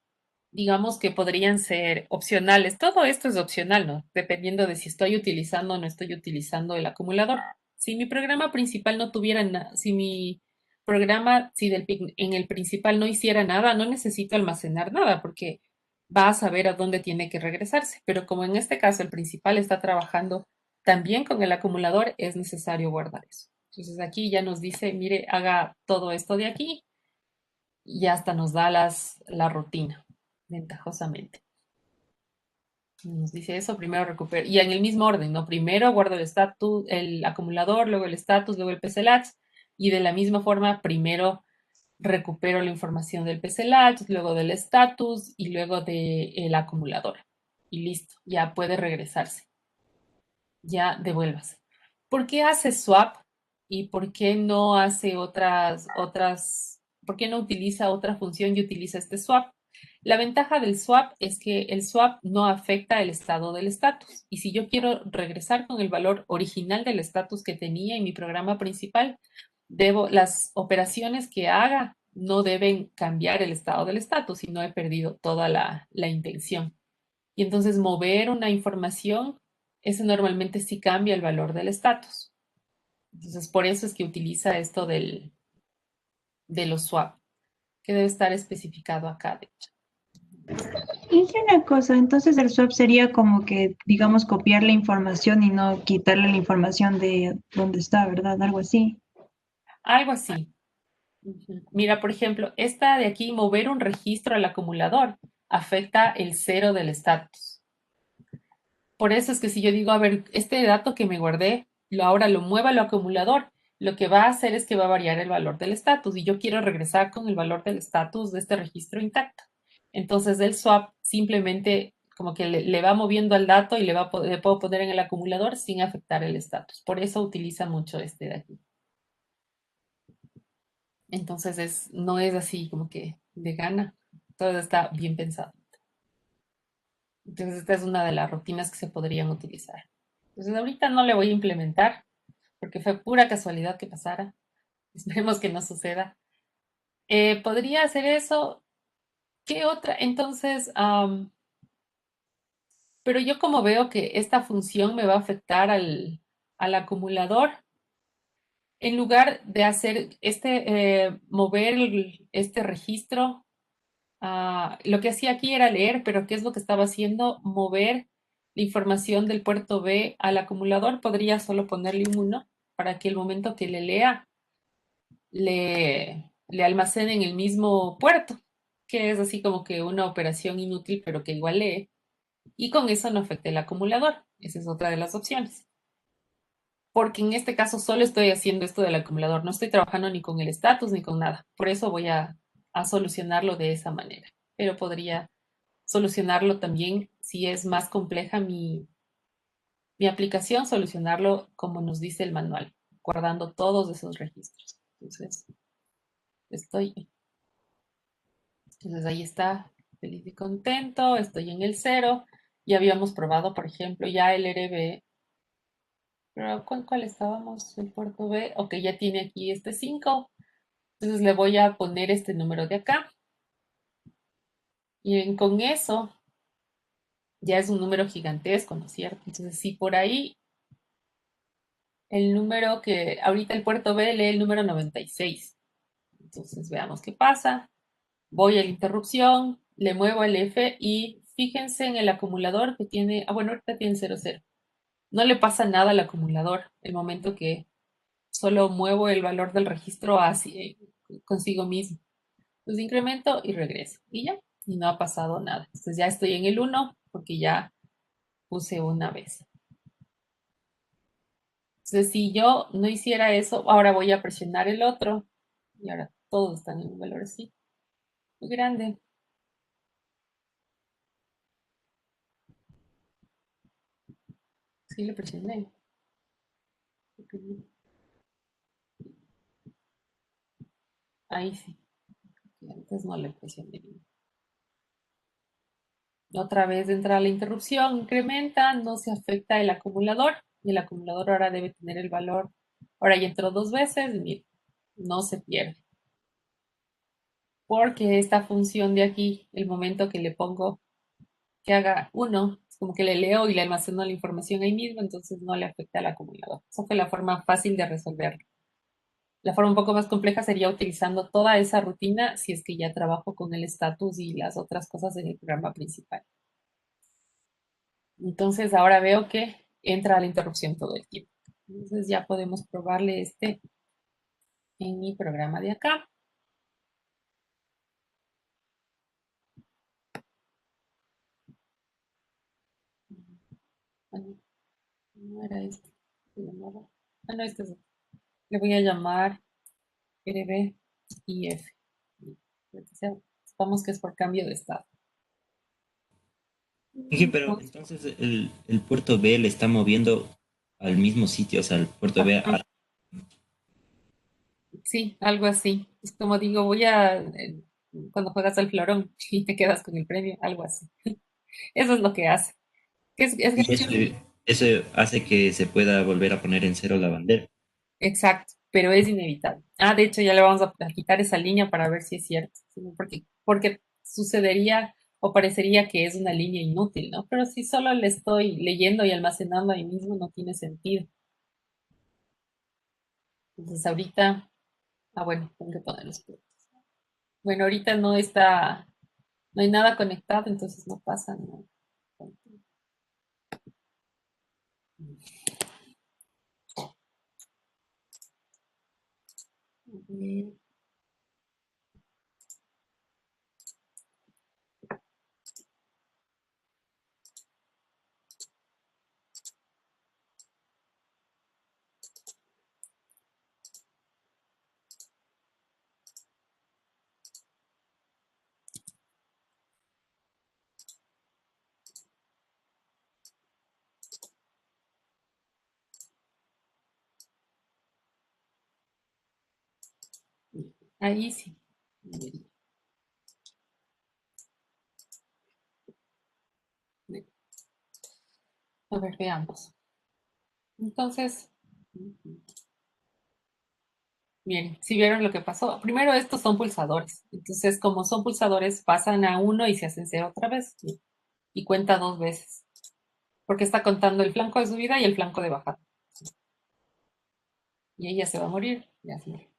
digamos que podrían ser opcionales. Todo esto es opcional, ¿no? Dependiendo de si estoy utilizando o no estoy utilizando el acumulador. Si mi programa principal no tuviera nada, si mi programa, si en el principal no hiciera nada, no necesito almacenar nada porque va a saber a dónde tiene que regresarse. Pero como en este caso el principal está trabajando también con el acumulador, es necesario guardar eso. Entonces aquí ya nos dice, mire, haga todo esto de aquí y hasta nos da la rutina, ventajosamente. Nos dice eso, primero recupero, y en el mismo orden, ¿no? Primero guardo el estatus, el acumulador, luego el estatus, luego el PCLATS, y de la misma forma, primero recupero la información del PCLATS, luego del estatus y luego del acumulador. Y listo, ya puede regresarse. Ya devuélvase. ¿Por qué hace swap y por qué no hace por qué no utiliza otra función y utiliza este swap? La ventaja del swap es que el swap no afecta el estado del estatus. Y si yo quiero regresar con el valor original del estatus que tenía en mi programa principal, las operaciones que haga no deben cambiar el estado del estatus, si no he perdido toda la intención. Y entonces mover una información, eso normalmente sí cambia el valor del estatus. Entonces, por eso es que utiliza esto de los swap, que debe estar especificado acá, de hecho. Y una cosa, entonces el swap sería como que, digamos, copiar la información y no quitarle la información de dónde está, ¿verdad? Algo así. Algo así. Mira, por ejemplo, esta de aquí, mover un registro al acumulador, afecta el cero del estatus. Por eso es que si yo digo, a ver, este dato que me guardé, ahora lo muevo al acumulador, lo que va a hacer es que va a variar el valor del estatus y yo quiero regresar con el valor del estatus de este registro intacto. Entonces el swap simplemente como que le va moviendo al dato y le puedo poner en el acumulador sin afectar el estatus. Por eso utiliza mucho este de aquí. Entonces no es así como que de gana. Todo está bien pensado. Entonces esta es una de las rutinas que se podrían utilizar. Entonces ahorita no le voy a implementar porque fue pura casualidad que pasara. Esperemos que no suceda. Podría hacer eso. ¿Qué otra? Entonces, pero yo como veo que esta función me va a afectar al acumulador, en lugar de hacer mover este registro, lo que hacía aquí era leer, pero ¿qué es lo que estaba haciendo? Mover la información del puerto B al acumulador. Podría solo ponerle un 1 para que el momento que le lea, le almacene en el mismo puerto, que es así como que una operación inútil, pero que igual lee. Y con eso no afecta el acumulador. Esa es otra de las opciones. Porque en este caso solo estoy haciendo esto del acumulador. No estoy trabajando ni con el estatus ni con nada. Por eso voy a solucionarlo de esa manera. Pero podría solucionarlo también si es más compleja mi aplicación, solucionarlo como nos dice el manual, guardando todos esos registros. Entonces ahí está, feliz y contento, estoy en el 0. Ya habíamos probado, por ejemplo, ya el RB. Pero ¿cuál estábamos? El puerto B. Ok, ya tiene aquí este 5. Entonces le voy a poner este número de acá. Y con eso ya es un número gigantesco, ¿no es cierto? Entonces, si por ahí el número que ahorita el puerto B lee el número 96. Entonces, veamos qué pasa. Voy a la interrupción, le muevo el F y fíjense en el acumulador que tiene, bueno, ahorita tiene 00. No le pasa nada al acumulador el momento que solo muevo el valor del registro así, consigo mismo. Entonces incremento y regreso. Y ya, y no ha pasado nada. Entonces ya estoy en el 1 porque ya puse una vez. Entonces si yo no hiciera eso, ahora voy a presionar el otro y ahora todos están en un valor así, muy grande. Sí, le presioné. Ahí sí. Antes no le presioné bien. Otra vez entra la interrupción, incrementa, no se afecta el acumulador. Y el acumulador ahora debe tener el valor. Ahora ya entró 2 veces, mire, no se pierde. Porque esta función de aquí, el momento que le pongo que haga 1, es como que le leo y le almaceno la información ahí mismo, entonces no le afecta al acumulador. Esa fue la forma fácil de resolverlo. La forma un poco más compleja sería utilizando toda esa rutina si es que ya trabajo con el status y las otras cosas en el programa principal. Entonces ahora veo que entra la interrupción todo el tiempo. Entonces ya podemos probarle este en mi programa de acá. Bueno, no era este. Se llamaba. Ah, no, este es otro. Le voy a llamar RB y F. Supongamos que es por cambio de estado. Dije, pero entonces el puerto B le está moviendo al mismo sitio, o sea, el puerto B Ajá. Sí, algo así. Es como digo, cuando juegas al florón y te quedas con el premio, algo así. Eso es lo que hace. Es y gracioso. eso hace que se pueda volver a poner en cero la bandera. Exacto, pero es inevitable. Ah, de hecho, ya le vamos a quitar esa línea para ver si es cierto. ¿Sí? Porque sucedería o parecería que es una línea inútil, ¿no? Pero si solo le estoy leyendo y almacenando ahí mismo, no tiene sentido. Entonces, ahorita, bueno, tengo que poner los puntos. Bueno, ahorita no hay nada conectado, entonces no pasa nada. A ver. Ahí sí. A ver, veamos. Entonces, bien, si vieron lo que pasó. Primero, estos son pulsadores. Entonces, como son pulsadores, pasan a 1 y se hacen 0 otra vez. Y cuenta 2 veces. Porque está contando el flanco de subida y el flanco de bajada. Y ella se va a morir. Ya se murió.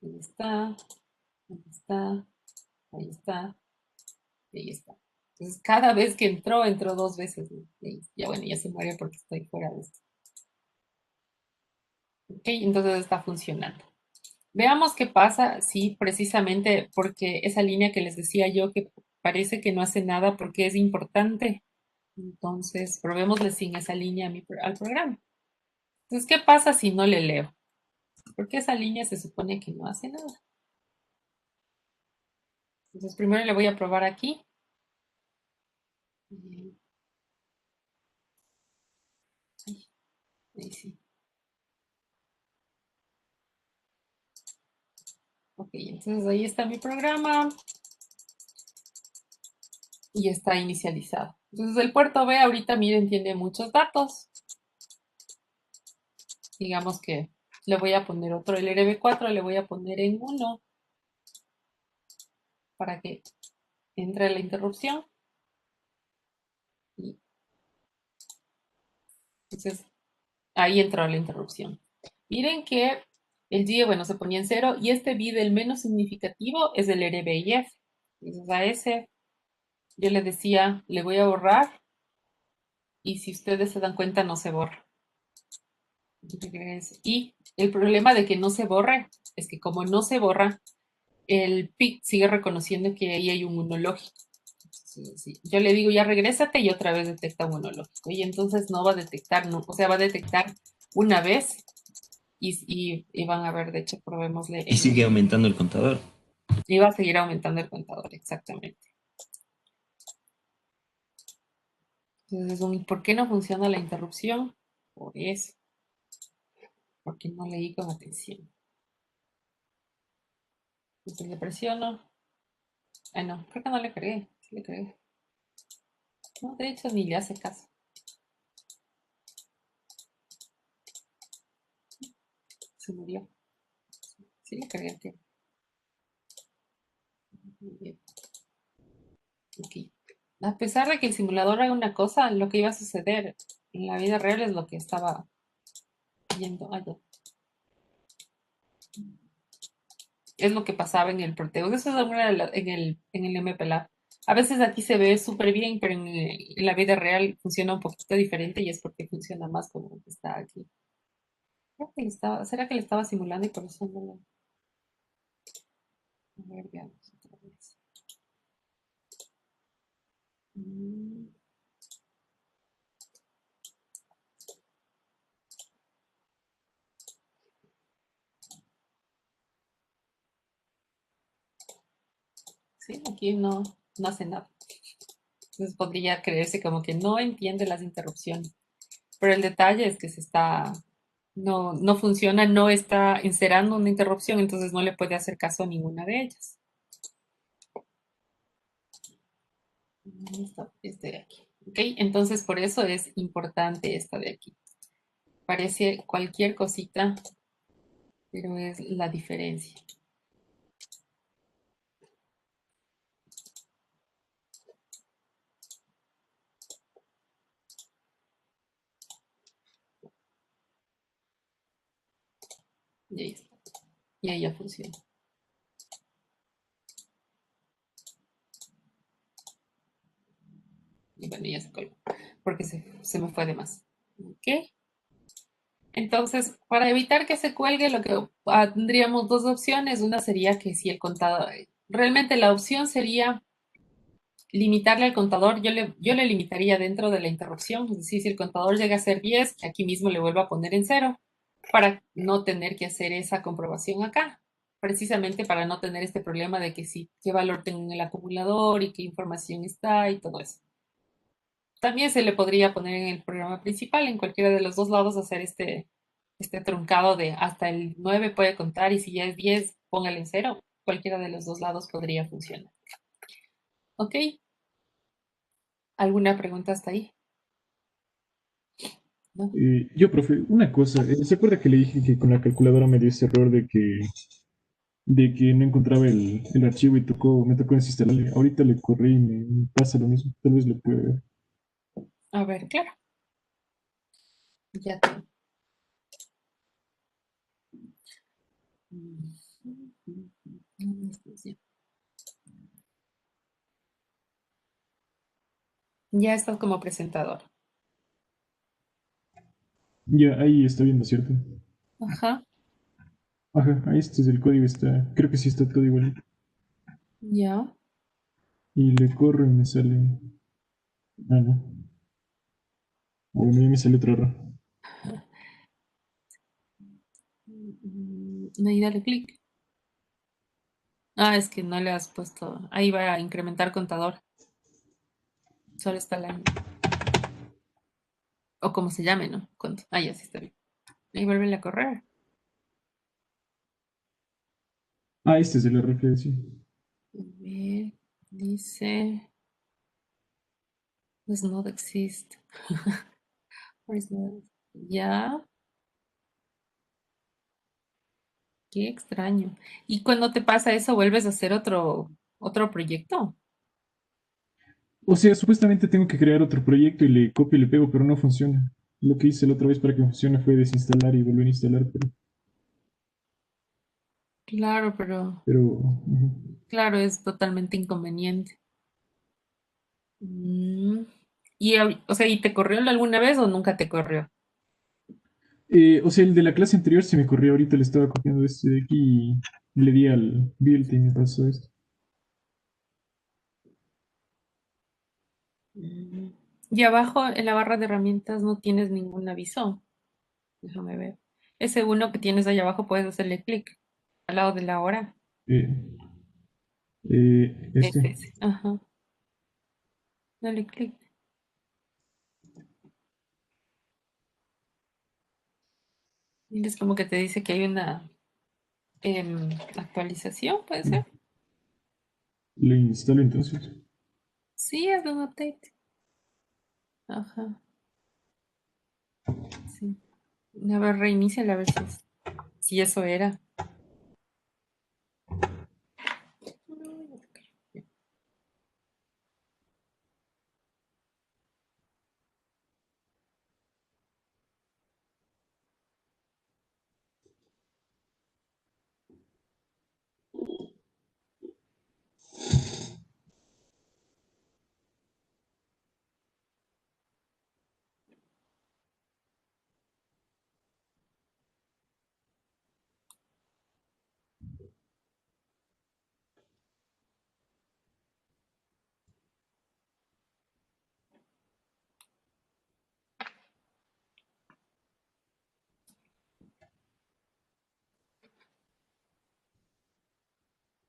Ahí está. Ahí está. Ahí está. Y ahí está. Entonces, cada vez que entró 2 veces. Ya bueno, ya se muere porque estoy fuera de esto. Ok, entonces está funcionando. Veamos qué pasa si precisamente porque esa línea que les decía yo que parece que no hace nada porque es importante. Entonces, probémosle sin esa línea al programa. Entonces, ¿qué pasa si no le leo? Porque esa línea se supone que no hace nada. Entonces, primero le voy a probar aquí. Ahí sí. Ok, entonces ahí está mi programa y está inicializado. Entonces, el puerto B ahorita, miren, tiene muchos datos. Digamos que le voy a poner otro, el RB4 le voy a poner en 1 para que entre la interrupción. Y entonces, ahí entró la interrupción. Miren que el G, bueno, se ponía en 0 y este bit, el menos significativo, es el RB y F. Entonces, a ese yo le decía, le voy a borrar y si ustedes se dan cuenta, no se borra. Y el problema de que no se borre es que como no se borra, el PIC sigue reconociendo que ahí hay un monológico. Sí. Yo le digo, ya regrésate y otra vez detecta un monológico. Y entonces no va a detectar, no, o sea, va a detectar una vez y van a ver, de hecho, probémosle. Y sigue aumentando el contador. Y va a seguir aumentando el contador, exactamente. Entonces, ¿por qué no funciona la interrupción? Por eso. Porque no leí con atención. Entonces le presiono. Ah, no, creo que no le cargué. Sí le cargué. No, de hecho, ni le hace caso. Se murió. Sí le cargué el tiempo. Muy bien. Ok. A pesar de que el simulador haga una cosa, lo que iba a suceder en la vida real es lo que estaba viendo. Ah, ya. Es lo que pasaba en el Proteus. Eso es en el MPLAB. A veces aquí se ve súper bien, pero en la vida real funciona un poquito diferente y es porque funciona más como está aquí. ¿Será que le estaba simulando y por eso no lo... A ver, veamos otra vez. Mm, Sí, aquí no hace nada. Entonces podría creerse como que no entiende las interrupciones. Pero el detalle es que no funciona, no está encerrando una interrupción, entonces no le puede hacer caso a ninguna de ellas. Este de aquí. ¿Ok? Entonces por eso es importante esta de aquí. Parece cualquier cosita, pero es la diferencia. Y ahí está. Y ahí ya funciona. Y bueno, ya se colgó, porque se me fue de más. ¿Ok? Entonces, para evitar que se cuelgue, lo que tendríamos dos opciones. Una sería que si el contador, realmente la opción sería limitarle al contador, yo le limitaría dentro de la interrupción, es decir, si el contador llega a ser 10, que aquí mismo le vuelvo a poner en 0, para no tener que hacer esa comprobación acá, precisamente para no tener este problema de que si, qué valor tengo en el acumulador y qué información está y todo eso. También se le podría poner en el programa principal, en cualquiera de los dos lados, hacer este truncado de hasta el 9 puede contar y si ya es 10, póngale en 0. Cualquiera de los dos lados podría funcionar. ¿Ok? ¿Alguna pregunta hasta ahí? ¿No? Yo, profe, una cosa. ¿Se acuerda que le dije que con la calculadora me dio ese error de que no encontraba el archivo y me tocó desinstalarle? Ahorita le corrí y me pasa lo mismo. Tal vez le puede ver. A ver, claro. Ya tengo. Ya estás como presentador. Ya, ahí está viendo, ¿cierto? Ajá. Ajá, ahí este es el código, está. Creo que sí está todo igualito. Ya. Y le corro y me sale. Ah, no. Bueno, ya me sale otro error. Ahí dale clic. Ah, es que no le has puesto. Ahí va a incrementar contador. Solo está la. O como se llame, ¿no? Ah, ya sí está bien. Ahí vuelve a correr. Ah, este es el error que decía. A ver, dice. Does not exist. Ya. Qué extraño. ¿Y cuando te pasa eso, vuelves a hacer otro proyecto? O sea, supuestamente tengo que crear otro proyecto y le copio y le pego, pero no funciona. Lo que hice la otra vez para que funcione fue desinstalar y volver a instalar, Claro, pero pero ujú. claro, es totalmente inconveniente. Mm, o sea, ¿y te corrió alguna vez o nunca te corrió? O sea, el de la clase anterior se me corrió, ahorita le estaba copiando este de aquí y le di al build y me pasó esto. Mm. Y abajo en la barra de herramientas no tienes ningún aviso. Déjame ver. Ese uno que tienes ahí abajo puedes hacerle clic al lado de la hora. Eh, Es este. ese. Ajá. Dale clic. Y es como que te dice que hay una actualización, ¿puede ser? Le instalo entonces. Sí, es un update. Ajá, sí. A ver, reiníciala a ver si eso era.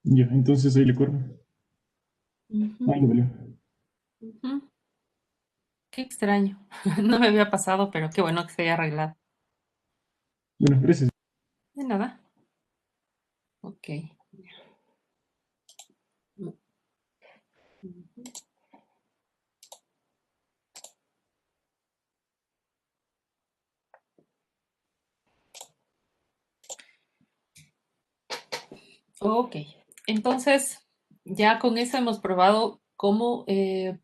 Ya, entonces ahí le corro. Ujú, Ahí lo valió. ujú. Qué extraño. No me había pasado, pero qué bueno que se haya arreglado. Bueno, gracias. De nada. Ok. Ok, entonces ya con eso hemos probado cómo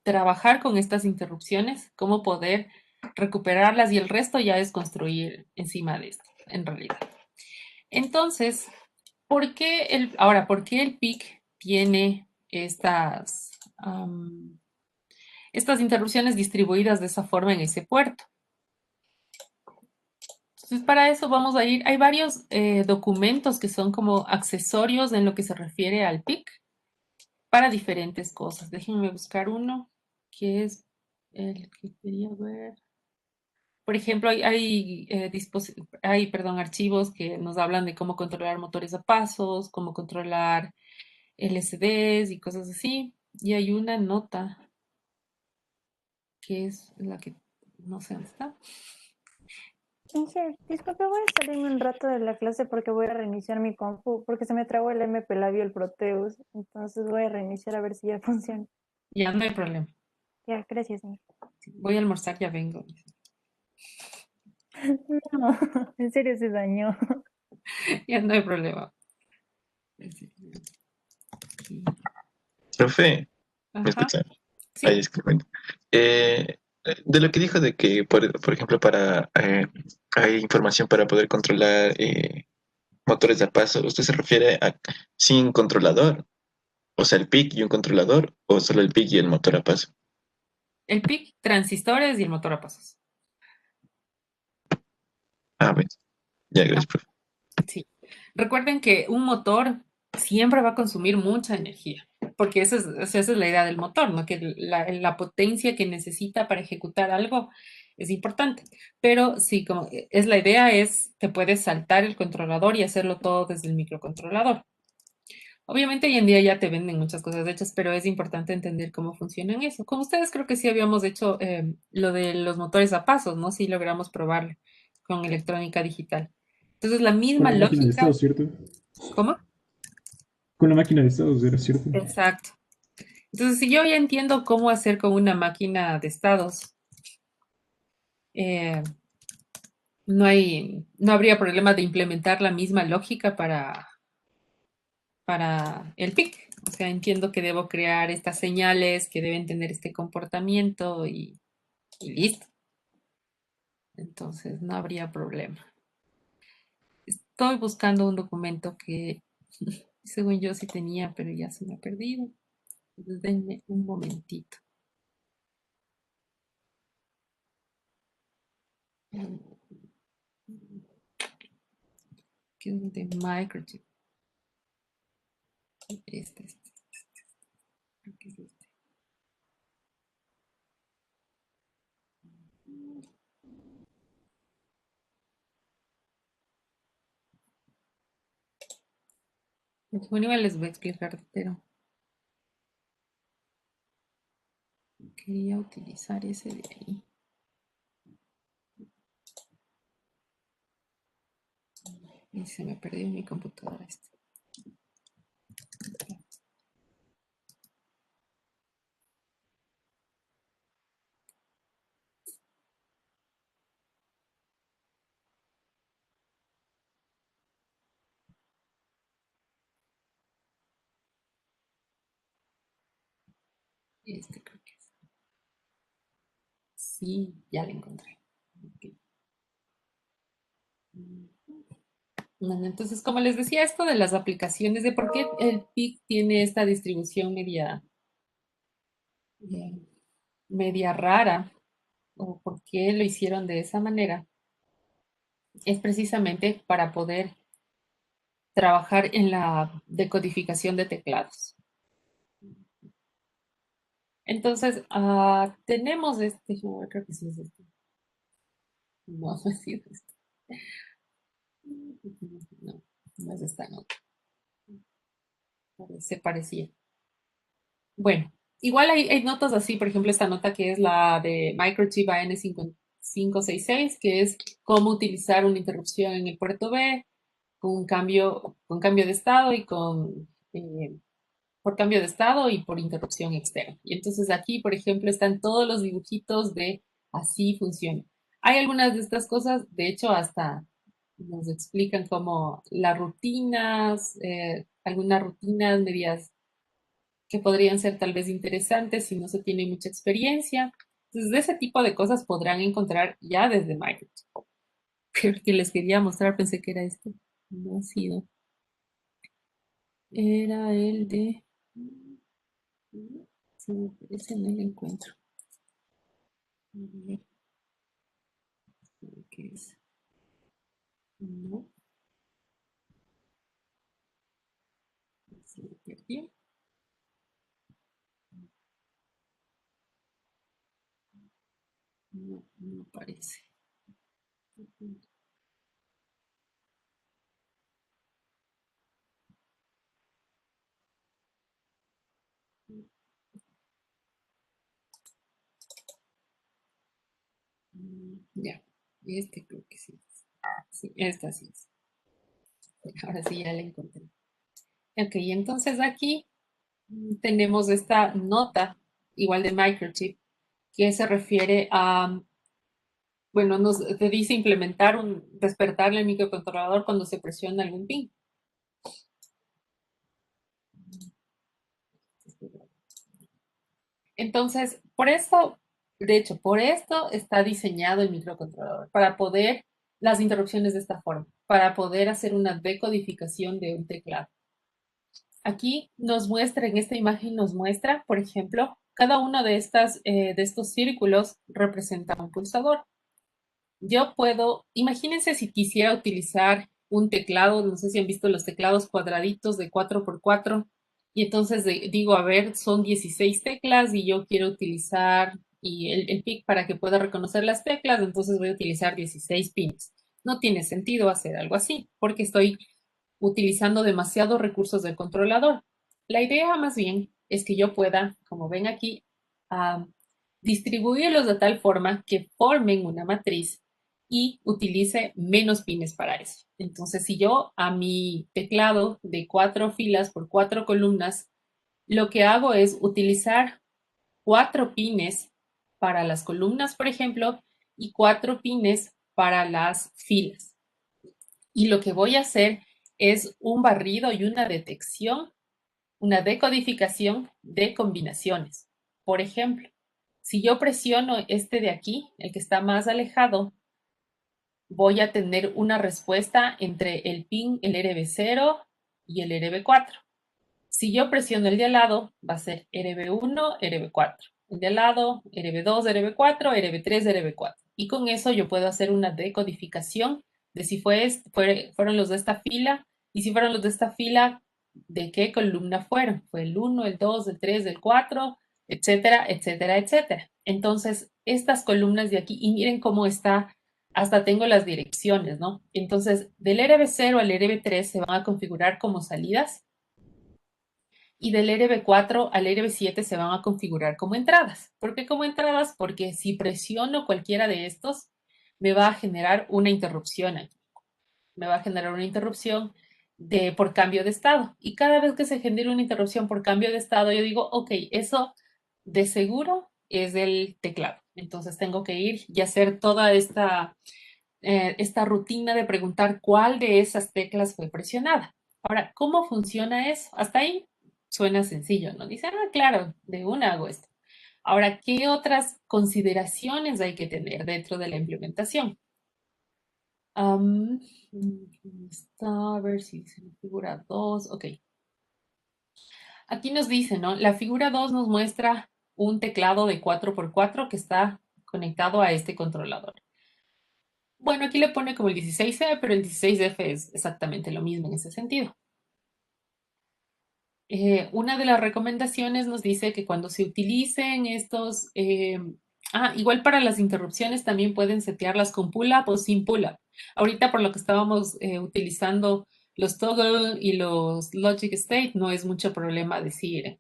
trabajar con estas interrupciones, cómo poder recuperarlas y el resto ya es construir encima de esto, en realidad. Entonces, ¿por qué el PIC tiene estas interrupciones distribuidas de esa forma en ese puerto? Entonces, para eso vamos a ir, hay varios documentos que son como accesorios en lo que se refiere al PIC para diferentes cosas. Déjenme buscar uno que es el que quería ver. Por ejemplo, perdón, archivos que nos hablan de cómo controlar motores a pasos, cómo controlar LCDs y cosas así. Y hay una nota que es la que no sé dónde está. Inger, disculpe, voy a salirme un rato de la clase porque voy a reiniciar mi compu, porque se me trabó el MP Labio, el Proteus. Entonces voy a reiniciar a ver si ya funciona. Ya no hay problema. Ya, gracias, Inger. Voy a almorzar, ya vengo. No, en serio se dañó. Ya no hay problema. Profe, ¿me Ajá, escucha? Ahí sí. es que cuento. De lo que dijo de que, por ejemplo, hay información para poder controlar motores de paso, ¿usted se refiere a sin controlador? O sea, el PIC y un controlador, o solo el PIC y el motor a paso. El PIC, transistores y el motor a pasos. Ah, bueno, ya, gracias, profe. Sí. Recuerden que un motor siempre va a consumir mucha energía, porque esa es la idea del motor, ¿no? Que la potencia que necesita para ejecutar algo es importante. Pero sí, como es la idea es, te puedes saltar el controlador y hacerlo todo desde el microcontrolador. Obviamente hoy en día ya te venden muchas cosas hechas, pero es importante entender cómo funcionan eso. Con ustedes creo que sí habíamos hecho lo de los motores a pasos, ¿no? Sí logramos probarlo con electrónica digital. Entonces la Con misma la máquina de lógica, estados, ¿cierto? ¿cómo? Con la máquina de estados, ¿era cierto? Exacto. Entonces, si yo ya entiendo cómo hacer con una máquina de estados, eh, no habría problema de implementar la misma lógica para el PIC. O sea, entiendo que debo crear estas señales que deben tener este comportamiento y listo. Entonces, no habría problema. Estoy buscando un documento que, según yo, sí tenía, pero ya se me ha perdido. Entonces, denme un momentito. Que es de microchip. Este. Creo que es este. Bueno, igual les voy a explicar, pero quería utilizar ese de ahí. Y se me perdió mi computadora. Creo que es. Sí, ya lo encontré. Okay. Bueno, entonces, como les decía, esto de las aplicaciones, de por qué el PIC tiene esta distribución media rara, o por qué lo hicieron de esa manera, es precisamente para poder trabajar en la decodificación de teclados. Entonces, tenemos creo que sí es este. No, no ha sido este. No, no es esta nota. Se parecía. Bueno, igual hay notas así, por ejemplo, esta nota que es la de Microchip AN5566, que es cómo utilizar una interrupción en el puerto B con cambio de estado y por cambio de estado y por interrupción externa. Y entonces aquí, por ejemplo, están todos los dibujitos de así funciona. Hay algunas de estas cosas, de hecho, hasta nos explican como las rutinas, algunas rutinas medias que podrían ser tal vez interesantes si no se tiene mucha experiencia. Entonces, de ese tipo de cosas podrán encontrar ya desde Microsoft. Pero el que les quería mostrar, pensé que era este. No ha sido. Era el de... Sí, ese no lo encuentro. A ver, ¿qué es? No. Se me perdió. No, no aparece. Ya, este creo que sí. Sí, esta sí es. Ahora sí ya la encontré. Ok, entonces aquí tenemos esta nota, igual de Microchip, que se refiere a, bueno, te dice implementar despertarle al microcontrolador cuando se presiona algún pin. Entonces, por esto está diseñado el microcontrolador, para poder las interrupciones de esta forma, para poder hacer una decodificación de un teclado. Aquí nos muestra, en esta imagen nos muestra, por ejemplo, cada uno de estos círculos representa un pulsador. Yo puedo, imagínense si quisiera utilizar un teclado, no sé si han visto los teclados cuadraditos de 4x4, y entonces digo, a ver, son 16 teclas y yo quiero utilizar el PIC para que pueda reconocer las teclas, entonces voy a utilizar 16 pines. No tiene sentido hacer algo así, porque estoy utilizando demasiados recursos del controlador. La idea más bien es que yo pueda, como ven aquí, distribuirlos de tal forma que formen una matriz y utilice menos pines para eso. Entonces, si yo a mi teclado de 4 filas por 4 columnas, lo que hago es utilizar 4 pines para las columnas, por ejemplo, y 4 pines para las filas. Y lo que voy a hacer es un barrido y una detección, una decodificación de combinaciones. Por ejemplo, si yo presiono este de aquí, el que está más alejado, voy a tener una respuesta entre el pin, el RB0 y el RB4. Si yo presiono el de al lado, va a ser RB1, RB4. El de al lado, RB2, RB4, RB3, RB4. Y con eso yo puedo hacer una decodificación de si fueron los de esta fila y si fueron los de esta fila, de qué columna fueron. Fue el 1, el 2, el 3, el 4, etcétera, etcétera, etcétera. Entonces, estas columnas de aquí, y miren cómo está, hasta tengo las direcciones, ¿no? Entonces, del RB0 al RB3 se van a configurar como salidas y del RB4 al RB7 se van a configurar como entradas. ¿Por qué como entradas? Porque si presiono cualquiera de estos, me va a generar una interrupción aquí. me va a generar una interrupción por cambio de estado. Y cada vez que se genere una interrupción por cambio de estado, yo digo, ok, eso de seguro es del teclado. Entonces tengo que ir y hacer toda esta rutina de preguntar cuál de esas teclas fue presionada. Ahora, ¿cómo funciona eso? Hasta ahí suena sencillo, ¿no? Dice, ah, claro, de una hago esto. Ahora, ¿qué otras consideraciones hay que tener dentro de la implementación? Está, a ver si dice la figura 2. Ok. Aquí nos dice, ¿no? La figura 2 nos muestra un teclado de 4x4 que está conectado a este controlador. Bueno, aquí le pone como el 16E, pero el 16F es exactamente lo mismo en ese sentido. Una de las recomendaciones nos dice que cuando se utilicen estos, igual para las interrupciones también pueden setearlas con pull-up o sin pull-up. Ahorita por lo que estábamos utilizando los toggle y los logic state, no es mucho problema decir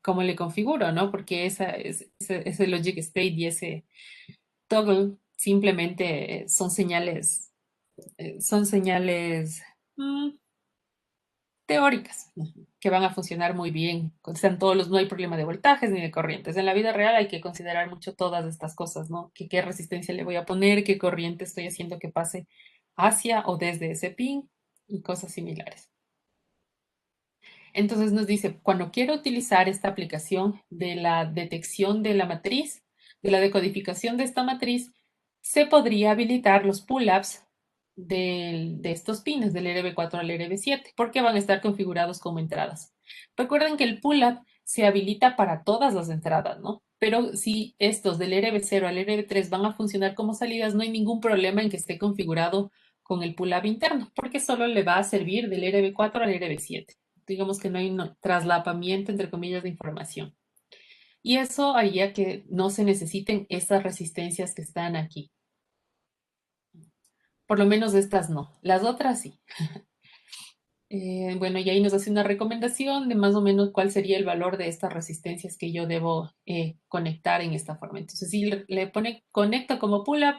cómo le configuro, ¿no? Porque ese logic state y ese toggle simplemente son señales teóricas que van a funcionar muy bien. Están no hay problema de voltajes ni de corrientes. En la vida real hay que considerar mucho todas estas cosas, ¿no? Qué resistencia le voy a poner, qué corriente estoy haciendo que pase hacia o desde ese pin y cosas similares. Entonces nos dice, cuando quiero utilizar esta aplicación de la detección de la matriz, de la decodificación de esta matriz, se podría habilitar los pull-ups de estos pines, del RB4 al RB7, porque van a estar configurados como entradas. Recuerden que el pull-up se habilita para todas las entradas, ¿no? Pero si estos del RB0 al RB3 van a funcionar como salidas, no hay ningún problema en que esté configurado con el pull-up interno, porque solo le va a servir del RB4 al RB7. Digamos que no hay un traslapamiento, entre comillas, de información. Y eso haría que no se necesiten estas resistencias que están aquí. Por lo menos estas no. Las otras sí. Bueno, y ahí nos hace una recomendación de más o menos cuál sería el valor de estas resistencias que yo debo conectar en esta forma. Entonces, si le pone conecto como pull-up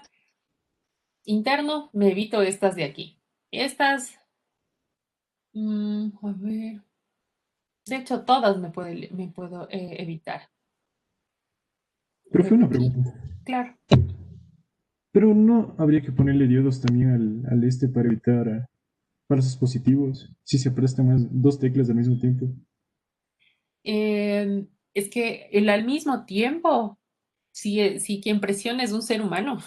interno, me evito estas de aquí. Estas, a ver, de hecho todas me puedo evitar. Pero fue una Aquí, pregunta. claro. Pero no habría que ponerle diodos también al este para evitar falsos positivos, si se prestan más dos teclas al mismo tiempo. Es que al mismo tiempo, si quien presiona es un ser humano,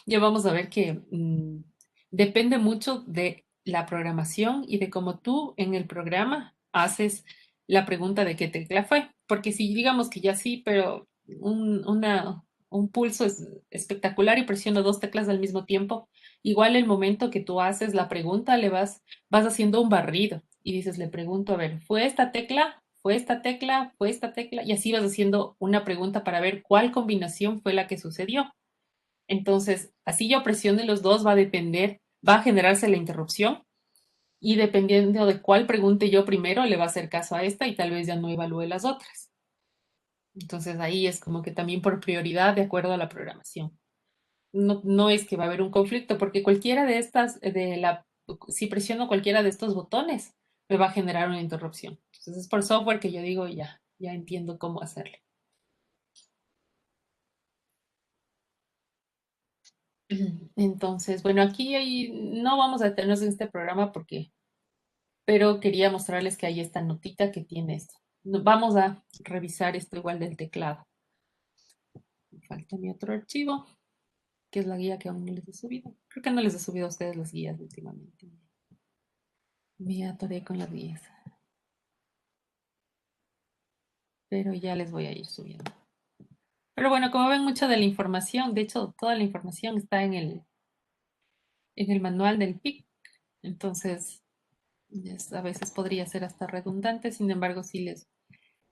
ya vamos a ver que depende mucho de la programación y de cómo tú en el programa haces la pregunta de qué tecla fue. Porque si digamos que ya sí, pero un pulso es espectacular y presiono dos teclas al mismo tiempo, igual el momento que tú haces la pregunta vas haciendo un barrido y dices, le pregunto, a ver, ¿fue esta tecla? ¿Fue esta tecla? ¿Fue esta tecla? Y así vas haciendo una pregunta para ver cuál combinación fue la que sucedió. Entonces, así yo presione los dos, va a depender, va a generarse la interrupción y dependiendo de cuál pregunte yo primero, le va a hacer caso a esta y tal vez ya no evalúe las otras. Entonces, ahí es como que también por prioridad de acuerdo a la programación. No es que va a haber un conflicto, porque cualquiera de estas, si presiono cualquiera de estos botones, me va a generar una interrupción. Entonces, es por software que yo digo, ya entiendo cómo hacerlo. Entonces, bueno, no vamos a detenernos en este programa pero quería mostrarles que hay esta notita que tiene esto. Vamos a revisar esto igual del teclado. Me falta mi otro archivo, que es la guía que aún no les he subido. Creo que no les he subido a ustedes las guías últimamente. Me atoré con las guías. Pero ya les voy a ir subiendo. Pero bueno, como ven, mucha de la información, de hecho, toda la información está en el manual del PIC. Entonces, a veces podría ser hasta redundante, sin embargo, sí les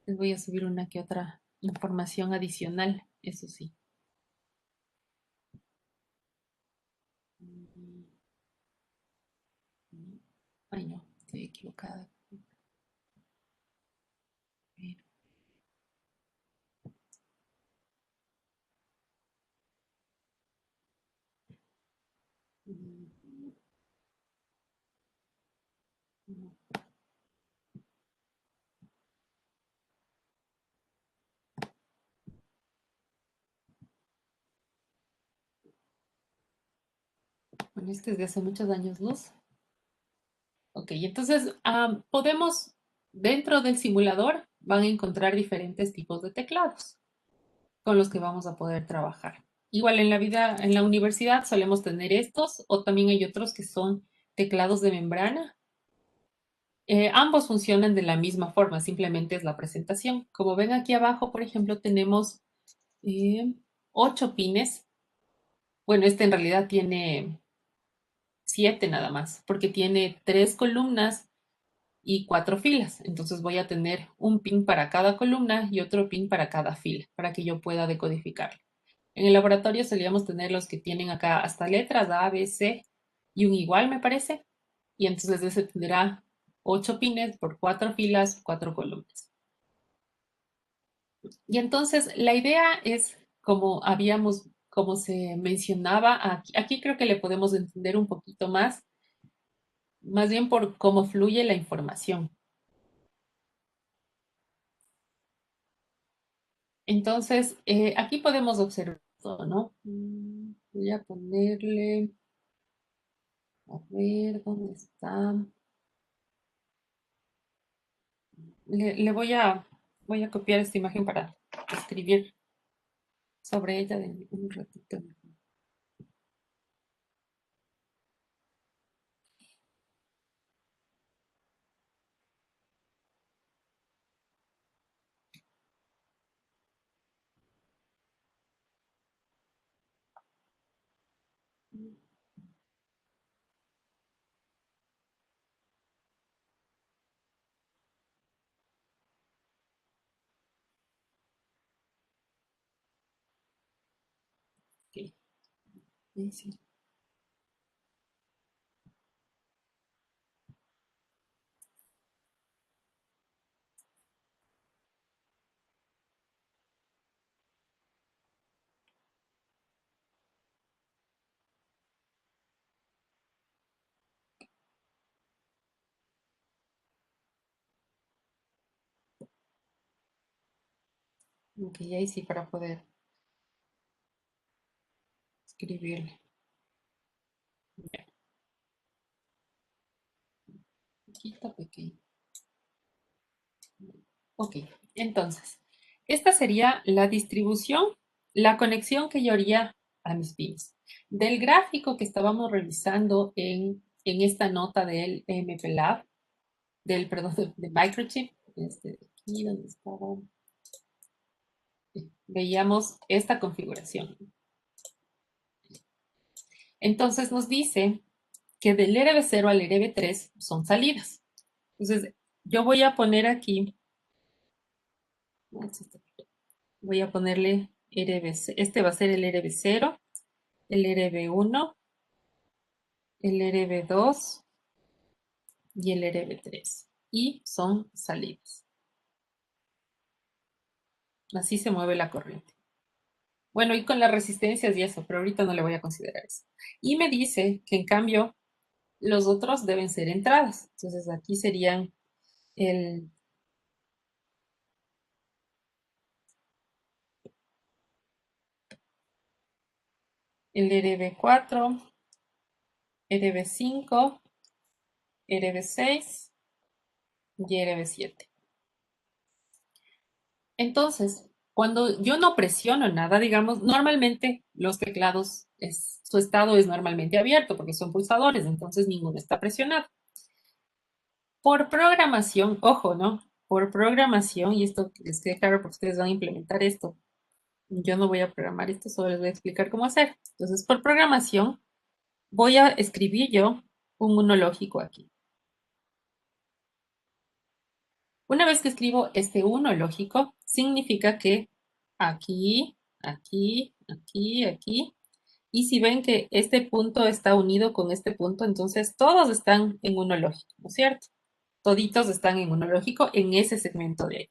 voy a subir una que otra información adicional, eso sí. Ay, no, estoy equivocada. Bueno, este es de hace muchos años luz. Ok, entonces podemos, dentro del simulador, van a encontrar diferentes tipos de teclados con los que vamos a poder trabajar. Igual en la vida, en la universidad solemos tener estos, o también hay otros que son teclados de membrana. Ambos funcionan de la misma forma, simplemente es la presentación. Como ven aquí abajo, por ejemplo, tenemos 8 pines. Bueno, este en realidad tiene 7 nada más, porque tiene 3 columnas y 4 filas. Entonces voy a tener un pin para cada columna y otro pin para cada fila, para que yo pueda decodificarlo. En el laboratorio solíamos tener los que tienen acá hasta letras A, B, C y un igual, me parece. Y entonces ese tendrá 8 pines por 4 filas, 4 columnas. Y entonces la idea es, como se mencionaba, aquí creo que le podemos entender un poquito más bien por cómo fluye la información. Entonces, aquí podemos observar todo, ¿no? Voy a ponerle, a ver, ¿dónde está? Voy a copiar esta imagen para escribir sobre ella de un ratito. Ok, sí. Ok, ahí sí para poder escribirle. Ya, poquito pequeño. Ok, entonces, esta sería la distribución, la conexión que yo haría a mis pins. Del gráfico que estábamos revisando en esta nota del MPLAB, perdón, de Microchip, aquí donde estaba, veíamos esta configuración. Entonces nos dice que del RB0 al RB3 son salidas. Entonces, yo voy a poner aquí, voy a ponerle RB, este va a ser el RB0, el RB1, el RB2 y el RB3. Y son salidas. Así se mueve la corriente. Bueno, y con las resistencias y eso, pero ahorita no le voy a considerar eso. Y me dice que en cambio los otros deben ser entradas. Entonces aquí serían el RB4, RB5, RB6 y RB7. Entonces, cuando yo no presiono nada, digamos, normalmente los teclados, su estado es normalmente abierto porque son pulsadores, entonces ninguno está presionado. Por programación, ojo, ¿no? Por programación, y esto les quede claro porque ustedes van a implementar esto. Yo no voy a programar esto, solo les voy a explicar cómo hacer. Entonces, por programación, voy a escribir yo un monológico aquí. Una vez que escribo este 1 lógico, significa que aquí, aquí, aquí, aquí, y si ven que este punto está unido con este punto, entonces todos están en 1 lógico, ¿no es cierto? Toditos están en 1 lógico en ese segmento de ahí.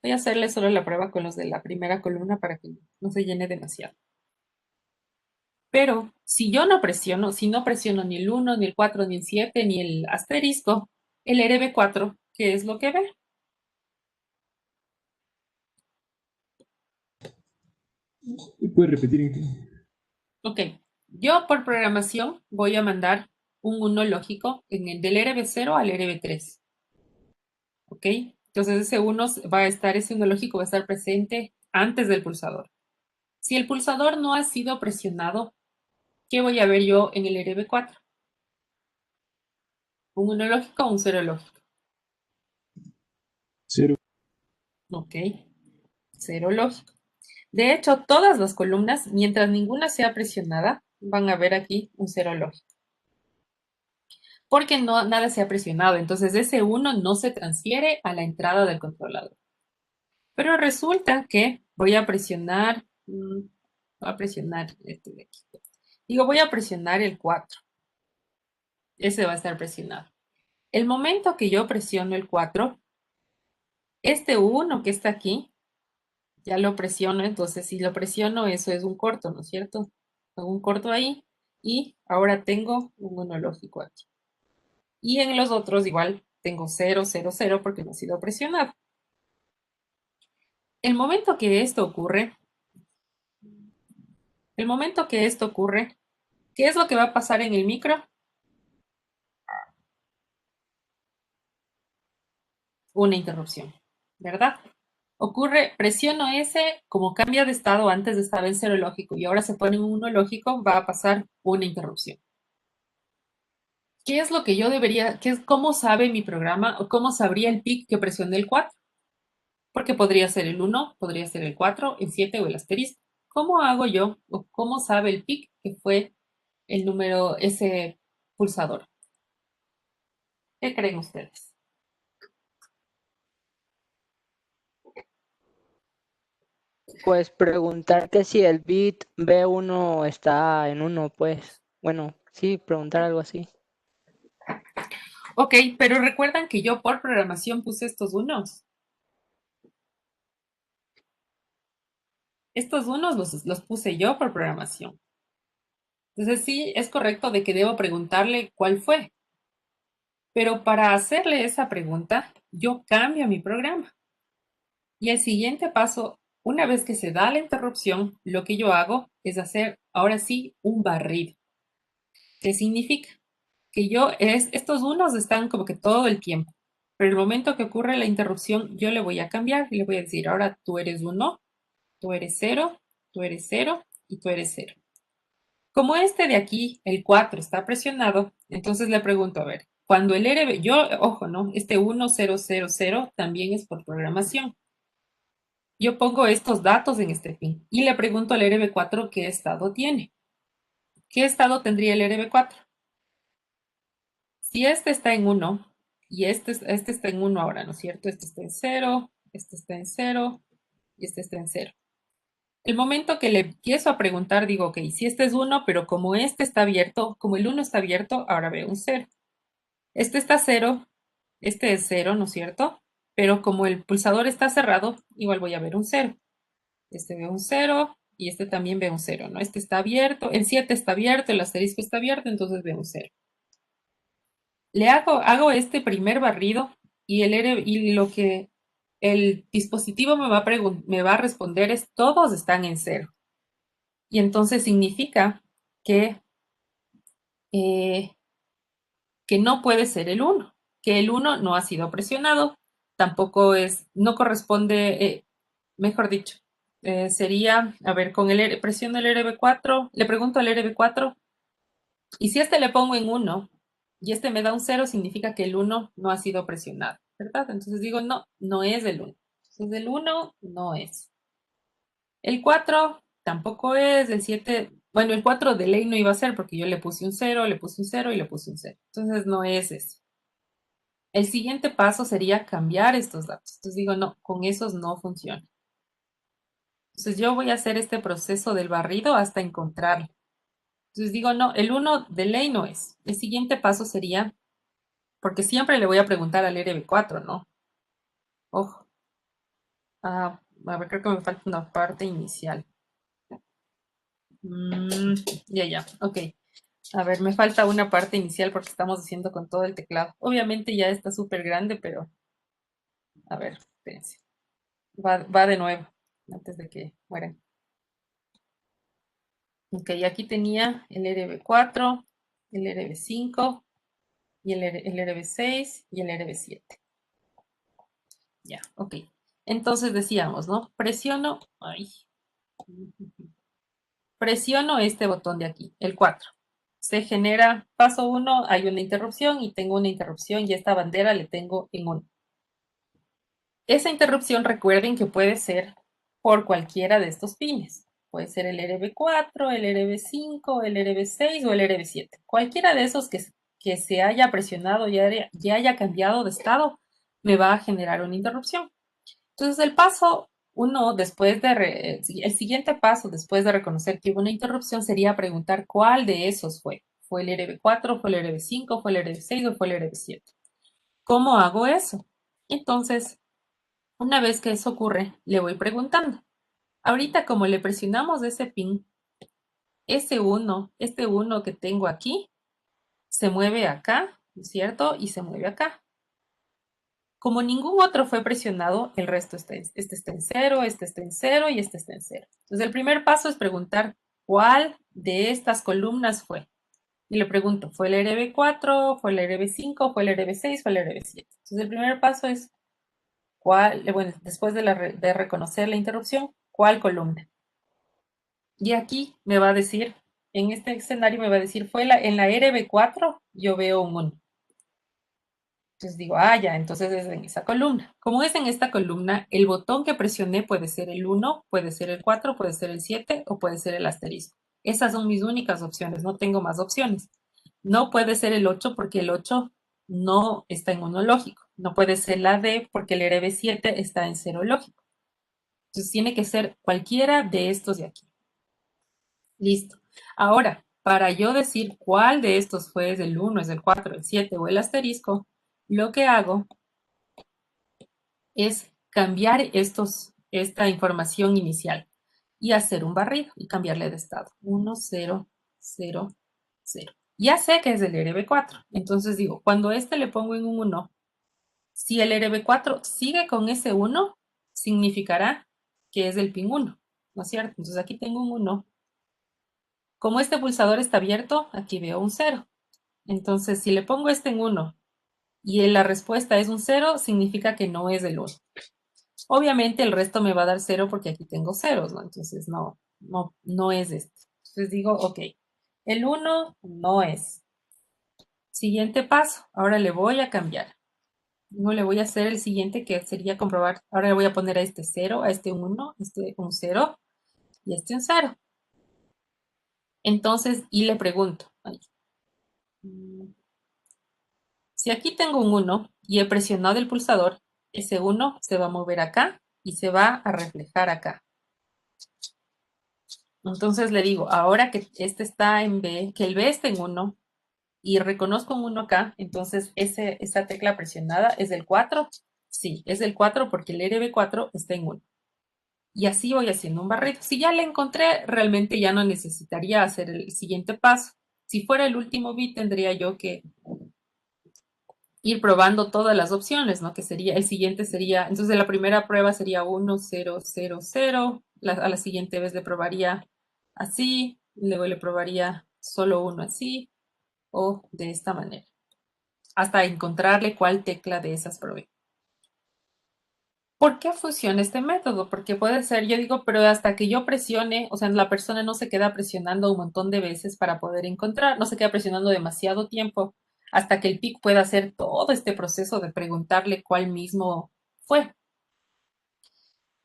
Voy a hacerle solo la prueba con los de la primera columna para que no se llene demasiado. Pero si yo no presiono, si no presiono ni el 1, ni el 4, ni el 7, ni el asterisco, el LB4, ¿qué es lo que ve? ¿Puedes repetir? Ok, yo por programación voy a mandar un 1 lógico en el del LB0 al LB3. ¿Ok? Entonces ese 1 va a estar, ese 1 lógico va a estar presente antes del pulsador. Si el pulsador no ha sido presionado, ¿qué voy a ver yo en el LB4? ¿Un 1 lógico o un 0 lógico? 0. Ok, 0 lógico. De hecho, todas las columnas, mientras ninguna sea presionada, van a ver aquí un 0 lógico. Porque no, nada se ha presionado, entonces ese 1 no se transfiere a la entrada del controlador. Pero resulta que voy a presionar, voy a presionar este de aquí. Digo, voy a presionar el 4. Ese va a estar presionado. El momento que yo presiono el 4, este 1 que está aquí, ya lo presiono, entonces si lo presiono, eso es un corto, ¿no es cierto? Hago un corto ahí y ahora tengo un 1 lógico aquí. Y en los otros igual tengo 0, 0, 0 porque no ha sido presionado. El momento que esto ocurre, ¿qué es lo que va a pasar en el micro? Una interrupción, ¿verdad? Ocurre, presiono ese, como cambia de estado, antes estaba en 0 lógico y ahora se pone en 1 lógico, va a pasar una interrupción. ¿Qué es lo que yo debería, cómo sabe mi programa o cómo sabría el PIC que presioné el 4? Porque podría ser el 1, podría ser el 4, el 7 o el asterisco. ¿Cómo hago yo o cómo sabe el PIC que fue el número, ese pulsador? ¿Qué creen ustedes? Pues preguntar que si el bit B1 está en 1, pues. Bueno, sí, preguntar algo así. Ok, pero recuerdan que yo por programación puse estos unos. Estos unos los puse yo por programación. Entonces sí, es correcto de que debo preguntarle cuál fue. Pero para hacerle esa pregunta, yo cambio mi programa. Y el siguiente paso, una vez que se da la interrupción, lo que yo hago es hacer ahora sí un barrido. ¿Qué significa? Que estos unos están como que todo el tiempo. Pero el momento que ocurre la interrupción, yo le voy a cambiar y le voy a decir, ahora tú eres 1, tú eres 0, tú eres 0 y tú eres 0. Como este de aquí, el 4, está presionado, entonces le pregunto, a ver, cuando el RB, ojo, ¿no? Este 1000 también es por programación. Yo pongo estos datos en este pin y le pregunto al RB4 qué estado tiene. ¿Qué estado tendría el RB4? Si este está en 1 y este está en 1 ahora, ¿no es cierto? Este está en 0, este está en 0 y este está en 0. El momento que le empiezo a preguntar, digo, ok, si este es 1, pero como este está abierto, como el 1 está abierto, ahora veo un 0. Este está 0, este es 0, ¿no es cierto? Pero como el pulsador está cerrado, igual voy a ver un 0. Este ve un 0 y este también ve un 0, ¿no? Este está abierto, el 7 está abierto, el asterisco está abierto, entonces ve un 0. Hago este primer barrido y lo que el dispositivo me va a responder es todos están en 0. Y entonces significa que, eh, que no puede ser el 1, que el 1 no ha sido presionado, tampoco no corresponde, mejor dicho, sería, a ver, presiono el RB4, le pregunto al RB4, y si este le pongo en 1 y este me da un 0, significa que el 1 no ha sido presionado, ¿verdad? Entonces digo, no, no es el 1. Entonces el 1 no es. El 4 tampoco es, el 7, bueno, el 4 de ley no iba a ser porque yo le puse un 0, le puse un 0 y le puse un 0. Entonces no es ese. El siguiente paso sería cambiar estos datos. Entonces digo, no, con esos no funciona. Entonces yo voy a hacer este proceso del barrido hasta encontrarlo. Entonces digo, no, el 1 de ley no es. El siguiente paso sería, porque siempre le voy a preguntar al RB4, ¿no? Ojo. A ver, creo que me falta una parte inicial. Ya, ok. A ver, me falta una parte inicial porque estamos haciendo con todo el teclado. Obviamente ya está súper grande, pero a ver, espérense. Va de nuevo, antes de que mueran. Ok, aquí tenía el RB4, el RB5, y el RB6 y el RB7. Ya, ok. Entonces decíamos, ¿no? Presiono este botón de aquí, el 4. Se genera, paso 1, hay una interrupción y tengo una interrupción y esta bandera le tengo en 1. Esa interrupción, recuerden que puede ser por cualquiera de estos pines. Puede ser el RB4, el RB5, el RB6 o el RB7. Cualquiera de esos que se haya presionado y haya cambiado de estado, me va a generar una interrupción. Entonces, el paso 1, el siguiente paso después de reconocer que hubo una interrupción sería preguntar cuál de esos fue. ¿Fue el RB4, fue el RB5, fue el RB6 o fue el RB7? ¿Cómo hago eso? Entonces, una vez que eso ocurre, le voy preguntando. Ahorita, como le presionamos ese pin, este 1 que tengo aquí, se mueve acá, ¿no es cierto? Y se mueve acá. Como ningún otro fue presionado, el resto este está en 0, este está en 0 y este está en 0. Entonces, el primer paso es preguntar cuál de estas columnas fue. Y le pregunto, ¿fue el RB4, fue el RB5, fue el RB6, fue el RB7? Entonces, el primer paso es después de reconocer la interrupción, ¿cuál columna? Y aquí me va a decir, en este escenario me va a decir, en la RB4 yo veo un 1. Entonces digo, ya, entonces es en esa columna. Como es en esta columna, el botón que presioné puede ser el 1, puede ser el 4, puede ser el 7 o puede ser el asterisco. Esas son mis únicas opciones, no tengo más opciones. No puede ser el 8 porque el 8 no está en 1 lógico. No puede ser la D porque el RB7 está en 0 lógico. Entonces tiene que ser cualquiera de estos de aquí. Listo. Ahora, para yo decir cuál de estos fue, es el 1, es el 4, el 7 o el asterisco, lo que hago es cambiar esta información inicial y hacer un barrido y cambiarle de estado. 1, 0, 0, 0. Ya sé que es el RB4. Entonces digo, cuando le pongo en un 1, si el RB4 sigue con ese 1, significará que es el pin 1, ¿no es cierto? Entonces aquí tengo un 1. Como este pulsador está abierto, aquí veo un 0. Entonces, si le pongo este en 1 y la respuesta es un 0, significa que no es el 1. Obviamente el resto me va a dar 0 porque aquí tengo ceros, ¿no? Entonces no es este. Entonces digo, ok, el 1 no es. Siguiente paso, ahora le voy a cambiar. No le voy a hacer el siguiente que sería comprobar. Ahora le voy a poner a este 0, a este 1, este un 0 y este un 0. Entonces, y le pregunto, si aquí tengo un 1 y he presionado el pulsador, ese 1 se va a mover acá y se va a reflejar acá. Entonces le digo, ahora que este está en B, que el B está en 1 y reconozco un 1 acá, entonces esa tecla presionada es el 4. Sí, es el 4 porque el RB4 está en 1. Y así voy haciendo un barrido. Si ya le encontré, realmente ya no necesitaría hacer el siguiente paso. Si fuera el último bit, tendría yo que ir probando todas las opciones, ¿no? Que sería, el siguiente sería, entonces la primera prueba sería 1, 0, 0, 0. A la siguiente vez le probaría así, luego le probaría solo uno así, o de esta manera, hasta encontrarle cuál tecla de esas probé. ¿Por qué funciona este método? Porque puede ser, yo digo, pero hasta que yo presione, o sea, la persona no se queda presionando un montón de veces para poder encontrar, no se queda presionando demasiado tiempo hasta que el PIC pueda hacer todo este proceso de preguntarle cuál mismo fue.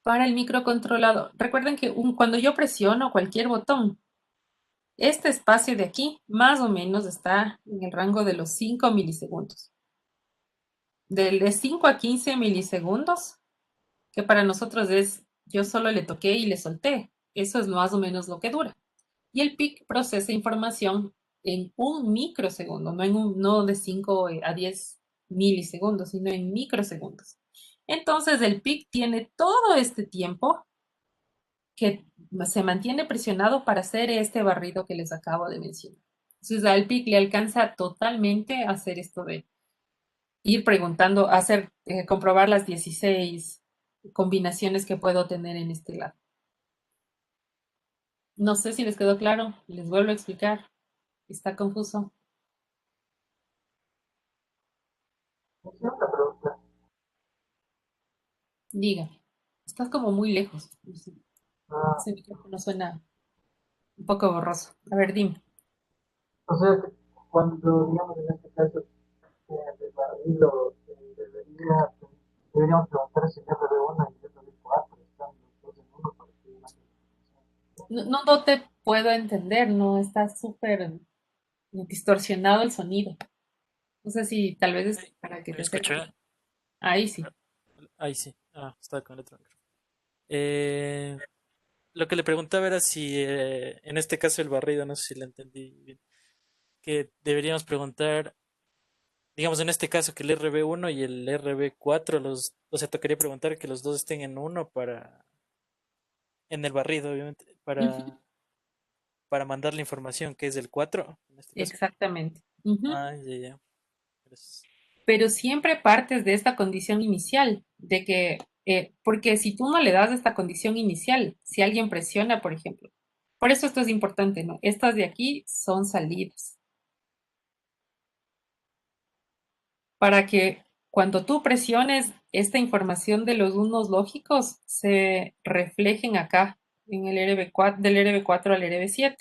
Para el microcontrolador, recuerden que cuando yo presiono cualquier botón, este espacio de aquí más o menos está en el rango de los 5 milisegundos. De 5 a 15 milisegundos, que para nosotros es, yo solo le toqué y le solté. Eso es más o menos lo que dura. Y el PIC procesa información en un microsegundo, no de 5 a 10 milisegundos, sino en microsegundos. Entonces el PIC tiene todo este tiempo que se mantiene presionado para hacer este barrido que les acabo de mencionar. Entonces al PIC le alcanza totalmente a hacer esto de ir preguntando, hacer, comprobar las 16 combinaciones que puedo tener en este lado. No sé si les quedó claro, les vuelvo a explicar. Está confuso. Sí, una pregunta. Diga, estás como muy lejos. Ah, Ese micrófono suena un poco borroso. A ver, dime. o sea, que cuando, digamos, en este caso, el barrilo deberíamos preguntar si el RB1 y el RB4 están los dos en uno para que No te puedo entender, no está súper distorsionado el sonido. No sé si tal vez es para que ¿Me te escucha? acerques. Ahí sí. Ahí sí. Ah, estaba con el otro micrófono. Lo que le preguntaba era si en este caso el barrido, no sé si lo entendí bien, que deberíamos preguntar, digamos en este caso que el RB1 y el RB4, o sea, tocaría preguntar que los dos estén en uno en el barrido, obviamente, Ujú, para mandar la información que es el 4 en este caso. exactamente. Ujú. Ah, ya, ya. Gracias. Pero siempre partes de esta condición inicial, de que, porque si tú no le das esta condición inicial, si alguien presiona, por ejemplo, por eso esto es importante, ¿no? Estas de aquí son salidas, para que cuando tú presiones esta información de los unos lógicos se reflejen acá en el RB4, del RB4 al RB7.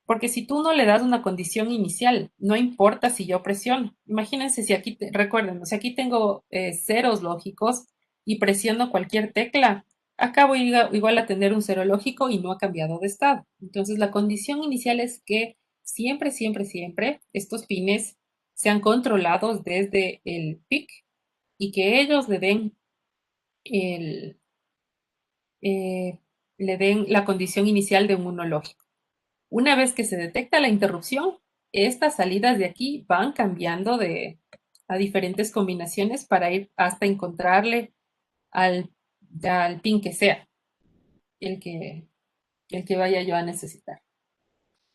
Porque si tú no le das una condición inicial, no importa si yo presiono. Imagínense si aquí, recuerden, si aquí tengo ceros lógicos y presiono cualquier tecla, acá voy igual a tener un cero lógico y no ha cambiado de estado. Entonces la condición inicial es que siempre, siempre, siempre estos pines sean controlados desde el PIC y que ellos el, le den la condición inicial de un uno lógico. Una vez que se detecta la interrupción, estas salidas de aquí van cambiando a diferentes combinaciones para ir hasta encontrarle al pin que sea, el que, el que vaya yo a necesitar.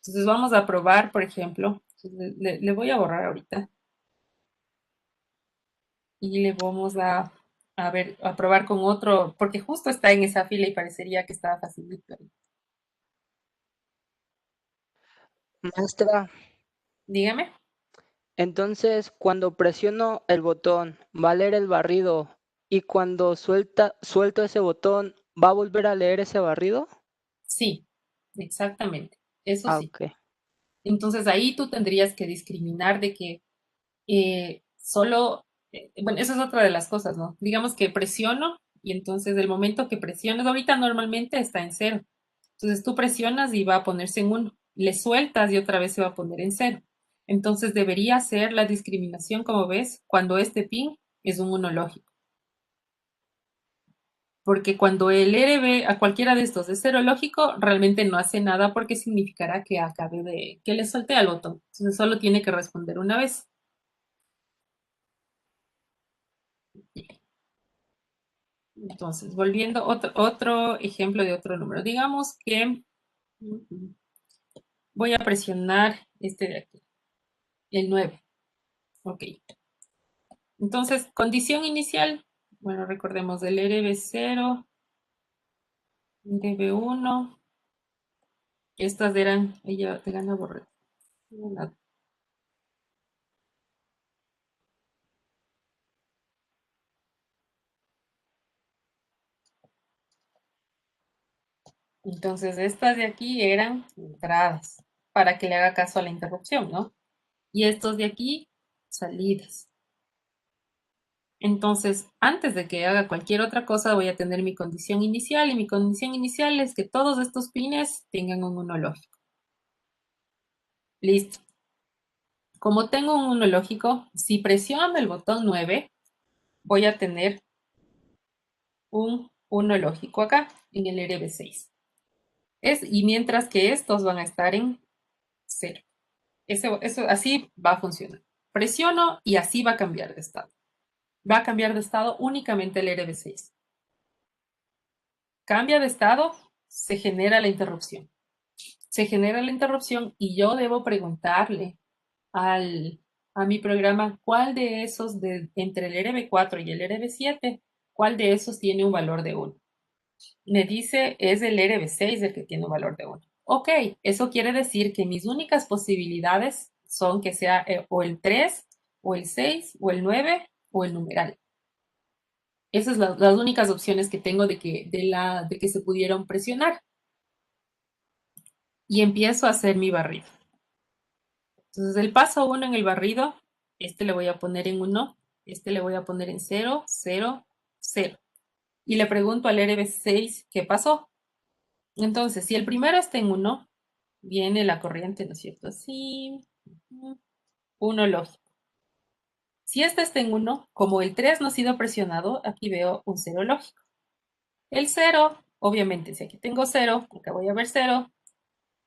Entonces vamos a probar, por ejemplo, le voy a borrar ahorita y le vamos a ver, a probar con otro, porque justo está en esa fila y parecería que estaba facilito. Maestra, Dígame. entonces cuando presiono el botón va a leer el barrido y cuando suelto ese botón va a volver a leer ese barrido. Sí, exactamente. Eso Ah, sí. ok. Entonces ahí tú tendrías que discriminar de que solo, bueno, esa es otra de las cosas, ¿no? Digamos que presiono y entonces el momento que presionas, ahorita normalmente está en cero. Entonces tú presionas y va a ponerse en uno. Le sueltas y otra vez se va a poner en cero. Entonces debería ser la discriminación, como ves, cuando este pin es un uno lógico. Porque cuando el RB a cualquiera de estos es cero lógico, realmente no hace nada porque significará que que le solté al botón. Entonces solo tiene que responder una vez. Entonces, volviendo otro ejemplo de otro número. Digamos que voy a presionar este de aquí, el 9. Ok. Entonces, condición inicial. Bueno, recordemos del RB0, RB1. Estas eran, ella te gana borrar. Entonces, estas de aquí eran entradas para que le haga caso a la interrupción, ¿no? Y estos de aquí, salidas. Entonces, antes de que haga cualquier otra cosa, voy a tener mi condición inicial y mi condición inicial es que todos estos pines tengan un uno lógico. Listo. Como tengo un uno lógico, si presiono el botón 9, voy a tener un uno lógico acá en el RB6. Y mientras que estos van a estar en 0. Eso así va a funcionar. Presiono y así va a cambiar de estado. Va a cambiar de estado únicamente el RB6. Cambia de estado, se genera la interrupción. se genera la interrupción y yo debo preguntarle a mi programa cuál de esos, entre el RB4 y el RB7, cuál de esos tiene un valor de 1. Me dice, es el RB6 el que tiene un valor de 1. Ok, eso quiere decir que mis únicas posibilidades son que sea o el 3, o el 6, o el 9, o el numeral. Esas son las únicas opciones que tengo de que se pudieran presionar. Y empiezo a hacer mi barrido. Entonces, el paso 1 en el barrido, este le voy a poner en 1, este le voy a poner en 0, 0, 0. Y le pregunto al RB6 qué pasó. Entonces, si el primero está en 1, viene la corriente, ¿no es cierto? Así, 1 lógico. Si este está en 1, como el 3 no ha sido presionado, aquí veo un 0 lógico. El 0, obviamente, si aquí tengo 0, acá voy a ver 0.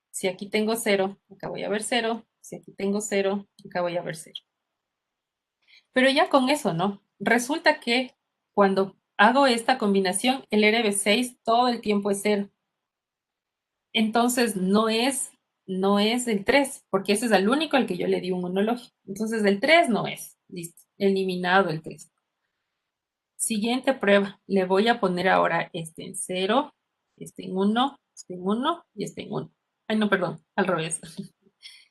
Si aquí tengo 0, acá voy a ver 0. Si aquí tengo 0, acá voy a ver 0. Pero ya con eso, ¿no? Resulta que cuando hago esta combinación, el RB6 todo el tiempo es 0. Entonces no es el 3, porque ese es el único al que yo le di un monológico. Entonces el 3 no es. Listo. Eliminado el 3. Siguiente prueba. Le voy a poner ahora este en 0, este en 1, este en 1 y este en 1. Ay, no, perdón, al revés.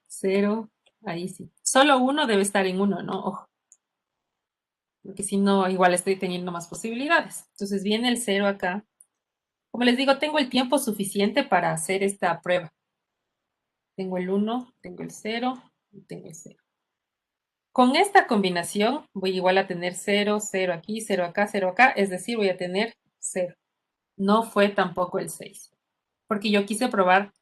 0, ahí sí. Solo uno debe estar en 1, ¿no? Ojo. Porque si no, igual estoy teniendo más posibilidades. Entonces viene el 0 acá. Como les digo, tengo el tiempo suficiente para hacer esta prueba. Tengo el 1, tengo el 0 y tengo el 0. Con esta combinación voy igual a tener 0, 0 aquí, 0 acá, 0 acá, es decir, voy a tener 0. No fue tampoco el 6, porque yo quise probar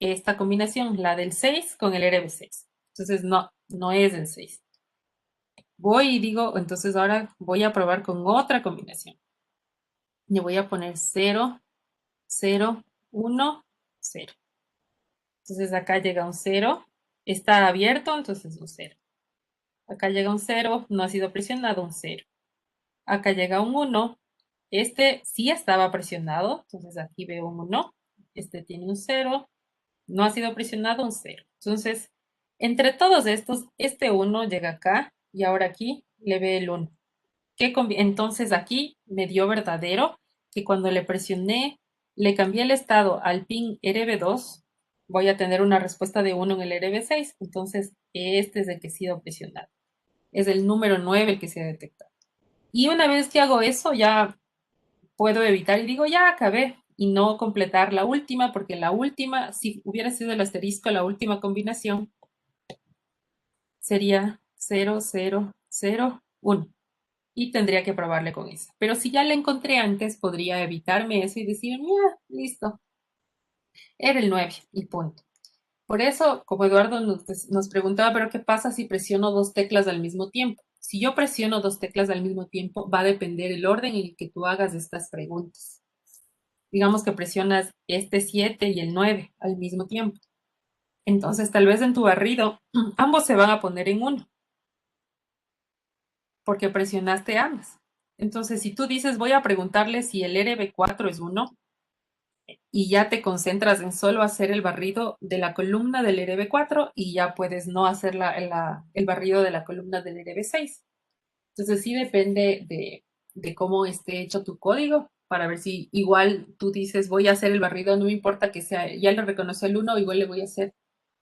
esta combinación, la del 6 con el RB6. Entonces no es el 6. Voy y digo, entonces ahora voy a probar con otra combinación. Le voy a poner 0, 0, 1, 0. Entonces acá llega un 0. Está abierto, entonces un 0. Acá llega un 0, no ha sido presionado, un 0. Acá llega un 1. Este sí estaba presionado, entonces aquí veo un 1. Este tiene un 0. No ha sido presionado, un 0. Entonces, entre todos estos, este 1 llega acá y ahora aquí le ve el 1. Entonces aquí me dio verdadero que cuando le presioné, le cambié el estado al pin RB2, voy a tener una respuesta de 1 en el RB6. Entonces, este es el que ha sido presionado. Es el número 9 el que se ha detectado. Y una vez que hago eso, ya puedo evitar y digo, ya acabé y no completar la última, porque la última, si hubiera sido el asterisco, la última combinación sería 0, 0, 0, 1. Y tendría que probarle con esa. Pero si ya la encontré antes, podría evitarme eso y decir, mira, listo. Era el 9 y punto. Por eso, como Eduardo nos preguntaba, pero ¿qué pasa si presiono dos teclas al mismo tiempo? Si yo presiono dos teclas al mismo tiempo, va a depender el orden en el que tú hagas estas preguntas. Digamos que presionas este 7 y el 9 al mismo tiempo. Entonces, tal vez en tu barrido, ambos se van a poner en 1, porque presionaste ambas. Entonces, si tú dices, voy a preguntarle si el RB4 es 1, y ya te concentras en solo hacer el barrido de la columna del RB4 y ya puedes no hacer el barrido de la columna del RB6. Entonces sí depende de cómo esté hecho tu código para ver si igual tú dices voy a hacer el barrido, no me importa que sea, ya le reconoce el 1, igual le voy a hacer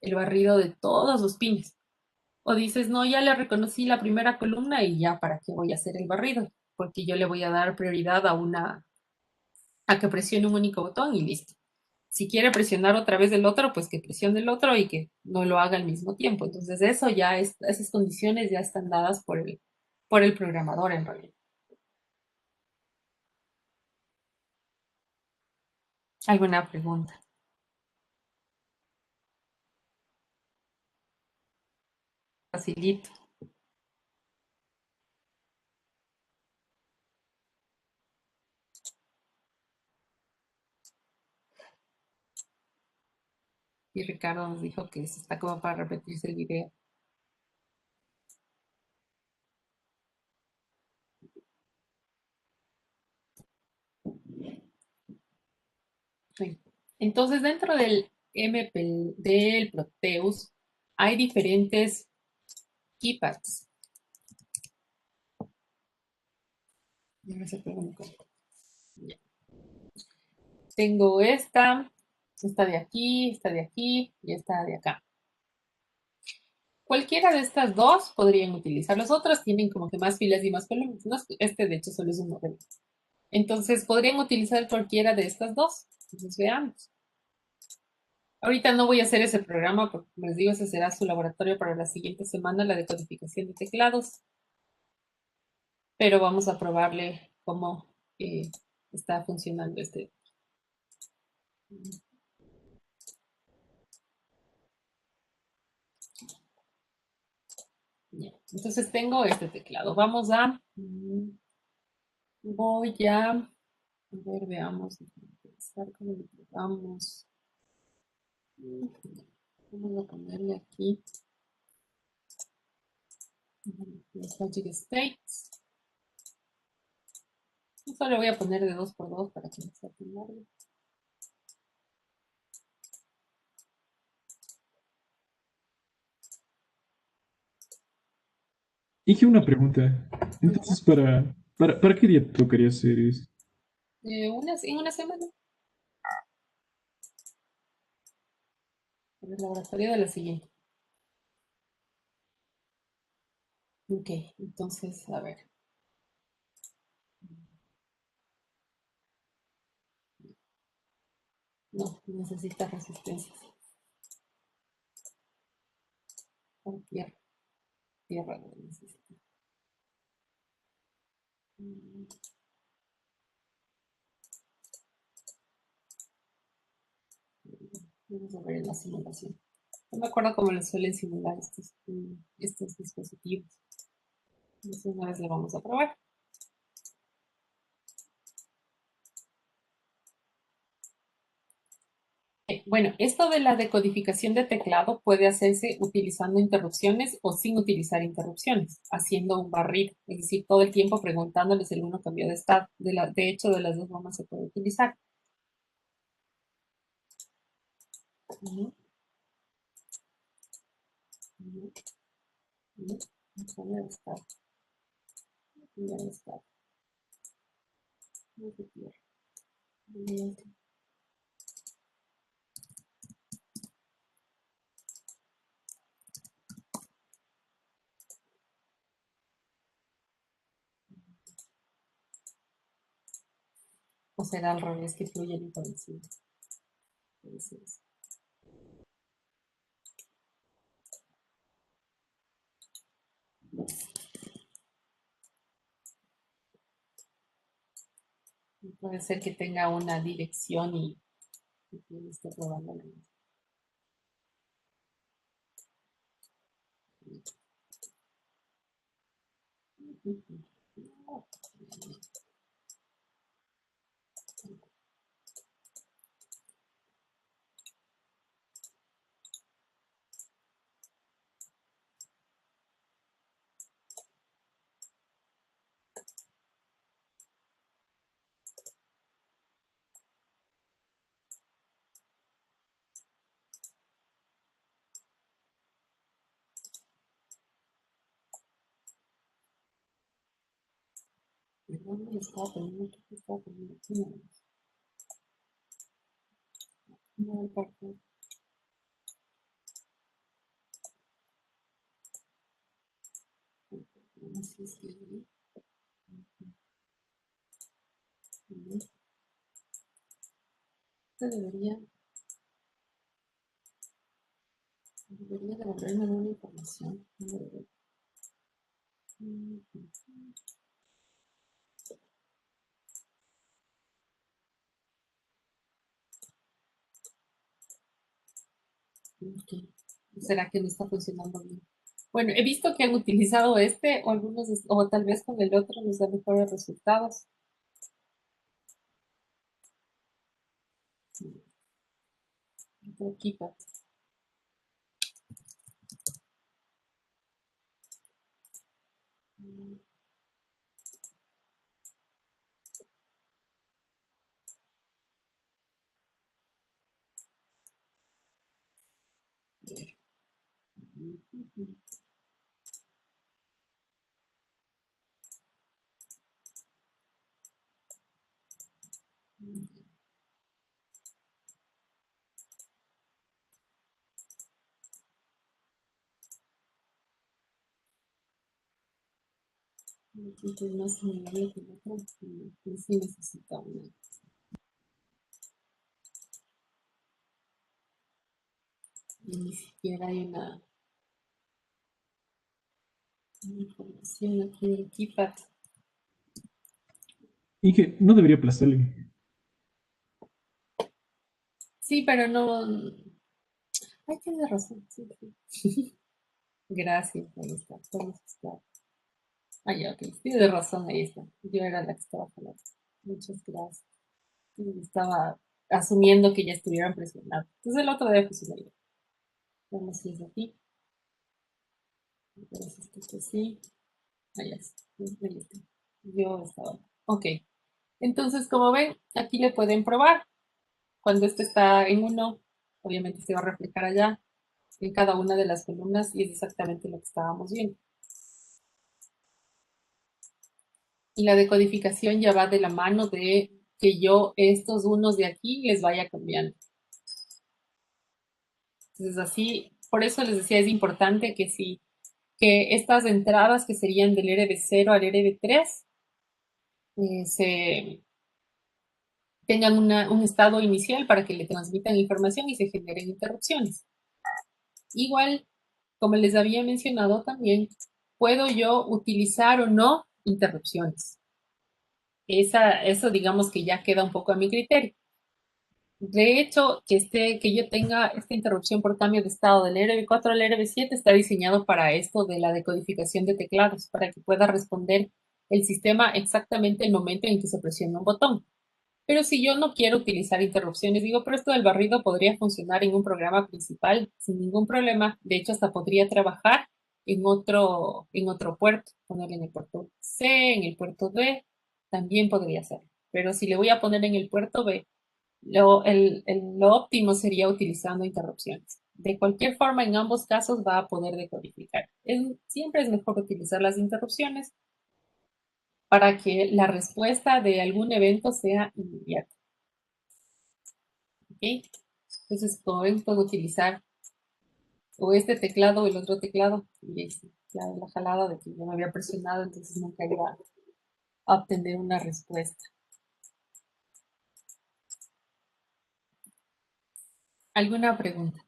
el barrido de todos los pines. O dices, no, ya le reconocí la primera columna y ya para qué voy a hacer el barrido, porque yo le voy a dar prioridad a que presione un único botón y listo. Si quiere presionar otra vez el otro, pues que presione el otro y que no lo haga al mismo tiempo. Entonces eso ya esas condiciones ya están dadas por el programador en realidad. ¿Alguna pregunta? Facilito. Y Ricardo nos dijo que está como para repetirse el video. Sí. Entonces, dentro del del Proteus hay diferentes keypads. Ya. Tengo esta de aquí, esta de aquí y esta de acá. Cualquiera de estas dos podrían utilizar. Los otros tienen como que más filas y más columnas. No, este de hecho solo es un modelo. Entonces podrían utilizar cualquiera de estas dos. Entonces veamos. Ahorita no voy a hacer ese programa porque, como les digo, ese será su laboratorio para la siguiente semana, la decodificación de teclados. Pero vamos a probarle cómo está funcionando este. Ya. Entonces tengo este teclado. Voy a ver, veamos. Vamos. Vamos a ponerle aquí los logic states. Solo voy a poner de 2x2 para que no sea tan largo. Dije una pregunta. Entonces, ¿para qué día tocaría hacer eso? En una semana. El laboratorio de la siguiente. Ok, entonces, a ver. No, necesita resistencias. Con tierra. Tierra no necesita. Vamos a ver en la simulación. No me acuerdo cómo le suelen simular estos dispositivos. Entonces, una vez lo vamos a probar. Bueno, esto de la decodificación de teclado puede hacerse utilizando interrupciones o sin utilizar interrupciones, haciendo un barrido, es decir, todo el tiempo preguntándoles el uno cambió de estado. De hecho, de las dos formas se puede utilizar. Cambiar de estado. Cambiar de estado. O será al revés, que fluye la información. Puede ser que tenga una dirección y que esté probando la misma. ¿Dónde estaba poniendo? ¿Qué estaba poniendo? No, parte. Así es que esto debería devolverme alguna información. Okay. ¿Será que no está funcionando bien? Bueno, he visto que han utilizado este o algunos, o tal vez con el otro les da mejores resultados. Otro keypad. Entonces, más similar que el otro, y sí necesita una. Y ni siquiera hay una información aquí del keypad. Y que no debería aplastarle. Sí, pero no. Ay, tienes razón. Sí, sí. Gracias, ahí está. Todo está. Ah, ya, ok. Tienes razón, ahí está. Yo era la que estaba jalando. Muchas gracias. Sí, estaba asumiendo que ya estuvieran presionados. Entonces el otro debe funcionar. Vamos si es aquí. Entonces esto es así. Ahí está. Ahí está. Yo estaba. Ok. Entonces, como ven, aquí le pueden probar. Cuando esto está en 1, obviamente se va a reflejar allá en cada una de las columnas y es exactamente lo que estábamos viendo. Y la decodificación ya va de la mano de que yo estos unos de aquí les vaya cambiando. Entonces así, por eso les decía, es importante que que estas entradas que serían del RB0 al RB3 se tengan un estado inicial para que le transmitan información y se generen interrupciones. Igual, como les había mencionado también, puedo yo utilizar o no interrupciones. Eso digamos que ya queda un poco a mi criterio. De hecho, que yo tenga esta interrupción por cambio de estado del RB4 al RB7 está diseñado para esto de la decodificación de teclados, para que pueda responder el sistema exactamente el momento en que se presiona un botón. Pero si yo no quiero utilizar interrupciones, digo, pero esto del barrido podría funcionar en un programa principal sin ningún problema. De hecho, hasta podría trabajar en otro puerto, ponerle en el puerto C, en el puerto D, también podría ser. Pero si le voy a poner en el puerto B, lo óptimo sería utilizando interrupciones. De cualquier forma, en ambos casos va a poder decodificar. Siempre es mejor utilizar las interrupciones para que la respuesta de algún evento sea inmediata. ¿Ok? Entonces, como ven, puedo utilizar o este teclado o el otro teclado. Y la jalada de que yo me había presionado, entonces nunca iba a obtener una respuesta. ¿Alguna pregunta?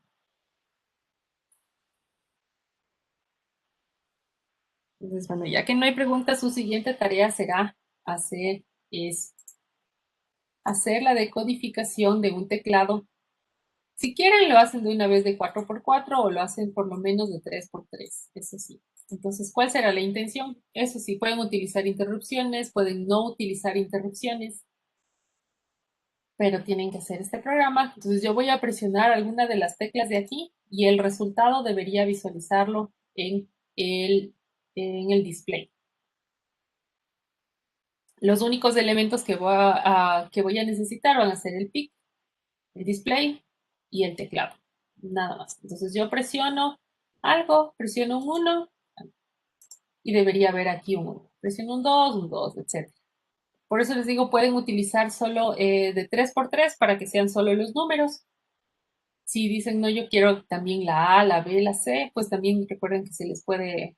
Entonces, bueno, ya que no hay preguntas, su siguiente tarea será hacer, hacer la decodificación de un teclado. Si quieren, lo hacen de una vez de 4x4 o lo hacen por lo menos de 3x3, eso sí. Entonces, ¿cuál será la intención? Eso sí, pueden utilizar interrupciones, pueden no utilizar interrupciones, pero tienen que hacer este programa. Entonces, yo voy a presionar alguna de las teclas de aquí y el resultado debería visualizarlo en el display. Los únicos elementos que voy a necesitar van a ser el PIC, el display y el teclado. Nada más. Entonces yo presiono algo, presiono un 1 y debería haber aquí un 1. Presiono un 2, etc. Por eso les digo, pueden utilizar solo de 3x3 para que sean solo los números. Si dicen, no, yo quiero también la A, la B, la C, pues también recuerden que se les puede,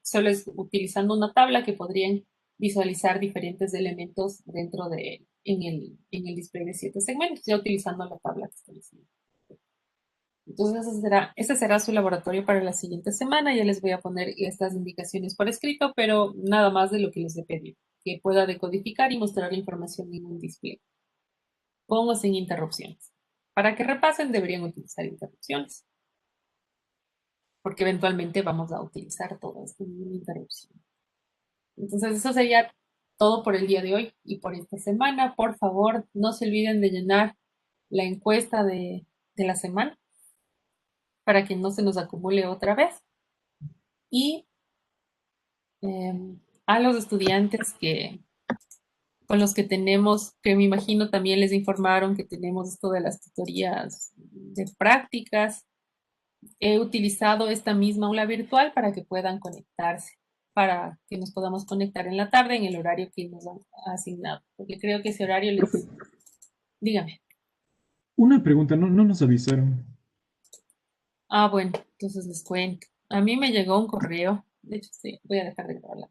solo es utilizando una tabla que podrían visualizar diferentes elementos dentro en el display de 7 segmentos, ya utilizando la tabla que estoy diciendo. Entonces, ese será su laboratorio para la siguiente semana. Ya les voy a poner estas indicaciones por escrito, pero nada más de lo que les he pedido, que pueda decodificar y mostrar la información en un display, con o sin interrupciones. Para que repasen, deberían utilizar interrupciones, porque eventualmente vamos a utilizar todo esto en una interrupción. Entonces, eso sería todo por el día de hoy y por esta semana. Por favor, no se olviden de llenar la encuesta de la semana para que no se nos acumule otra vez. Y a los estudiantes con los que tenemos, que me imagino también les informaron que tenemos esto de las tutorías de prácticas. He utilizado esta misma aula virtual para que puedan conectarse, para que nos podamos conectar en la tarde en el horario que nos han asignado, porque creo que ese horario les... Profe, Dígame. una pregunta, no nos avisaron. Ah, bueno, entonces les cuento. A mí me llegó un correo, de hecho sí, voy a dejar de grabarla.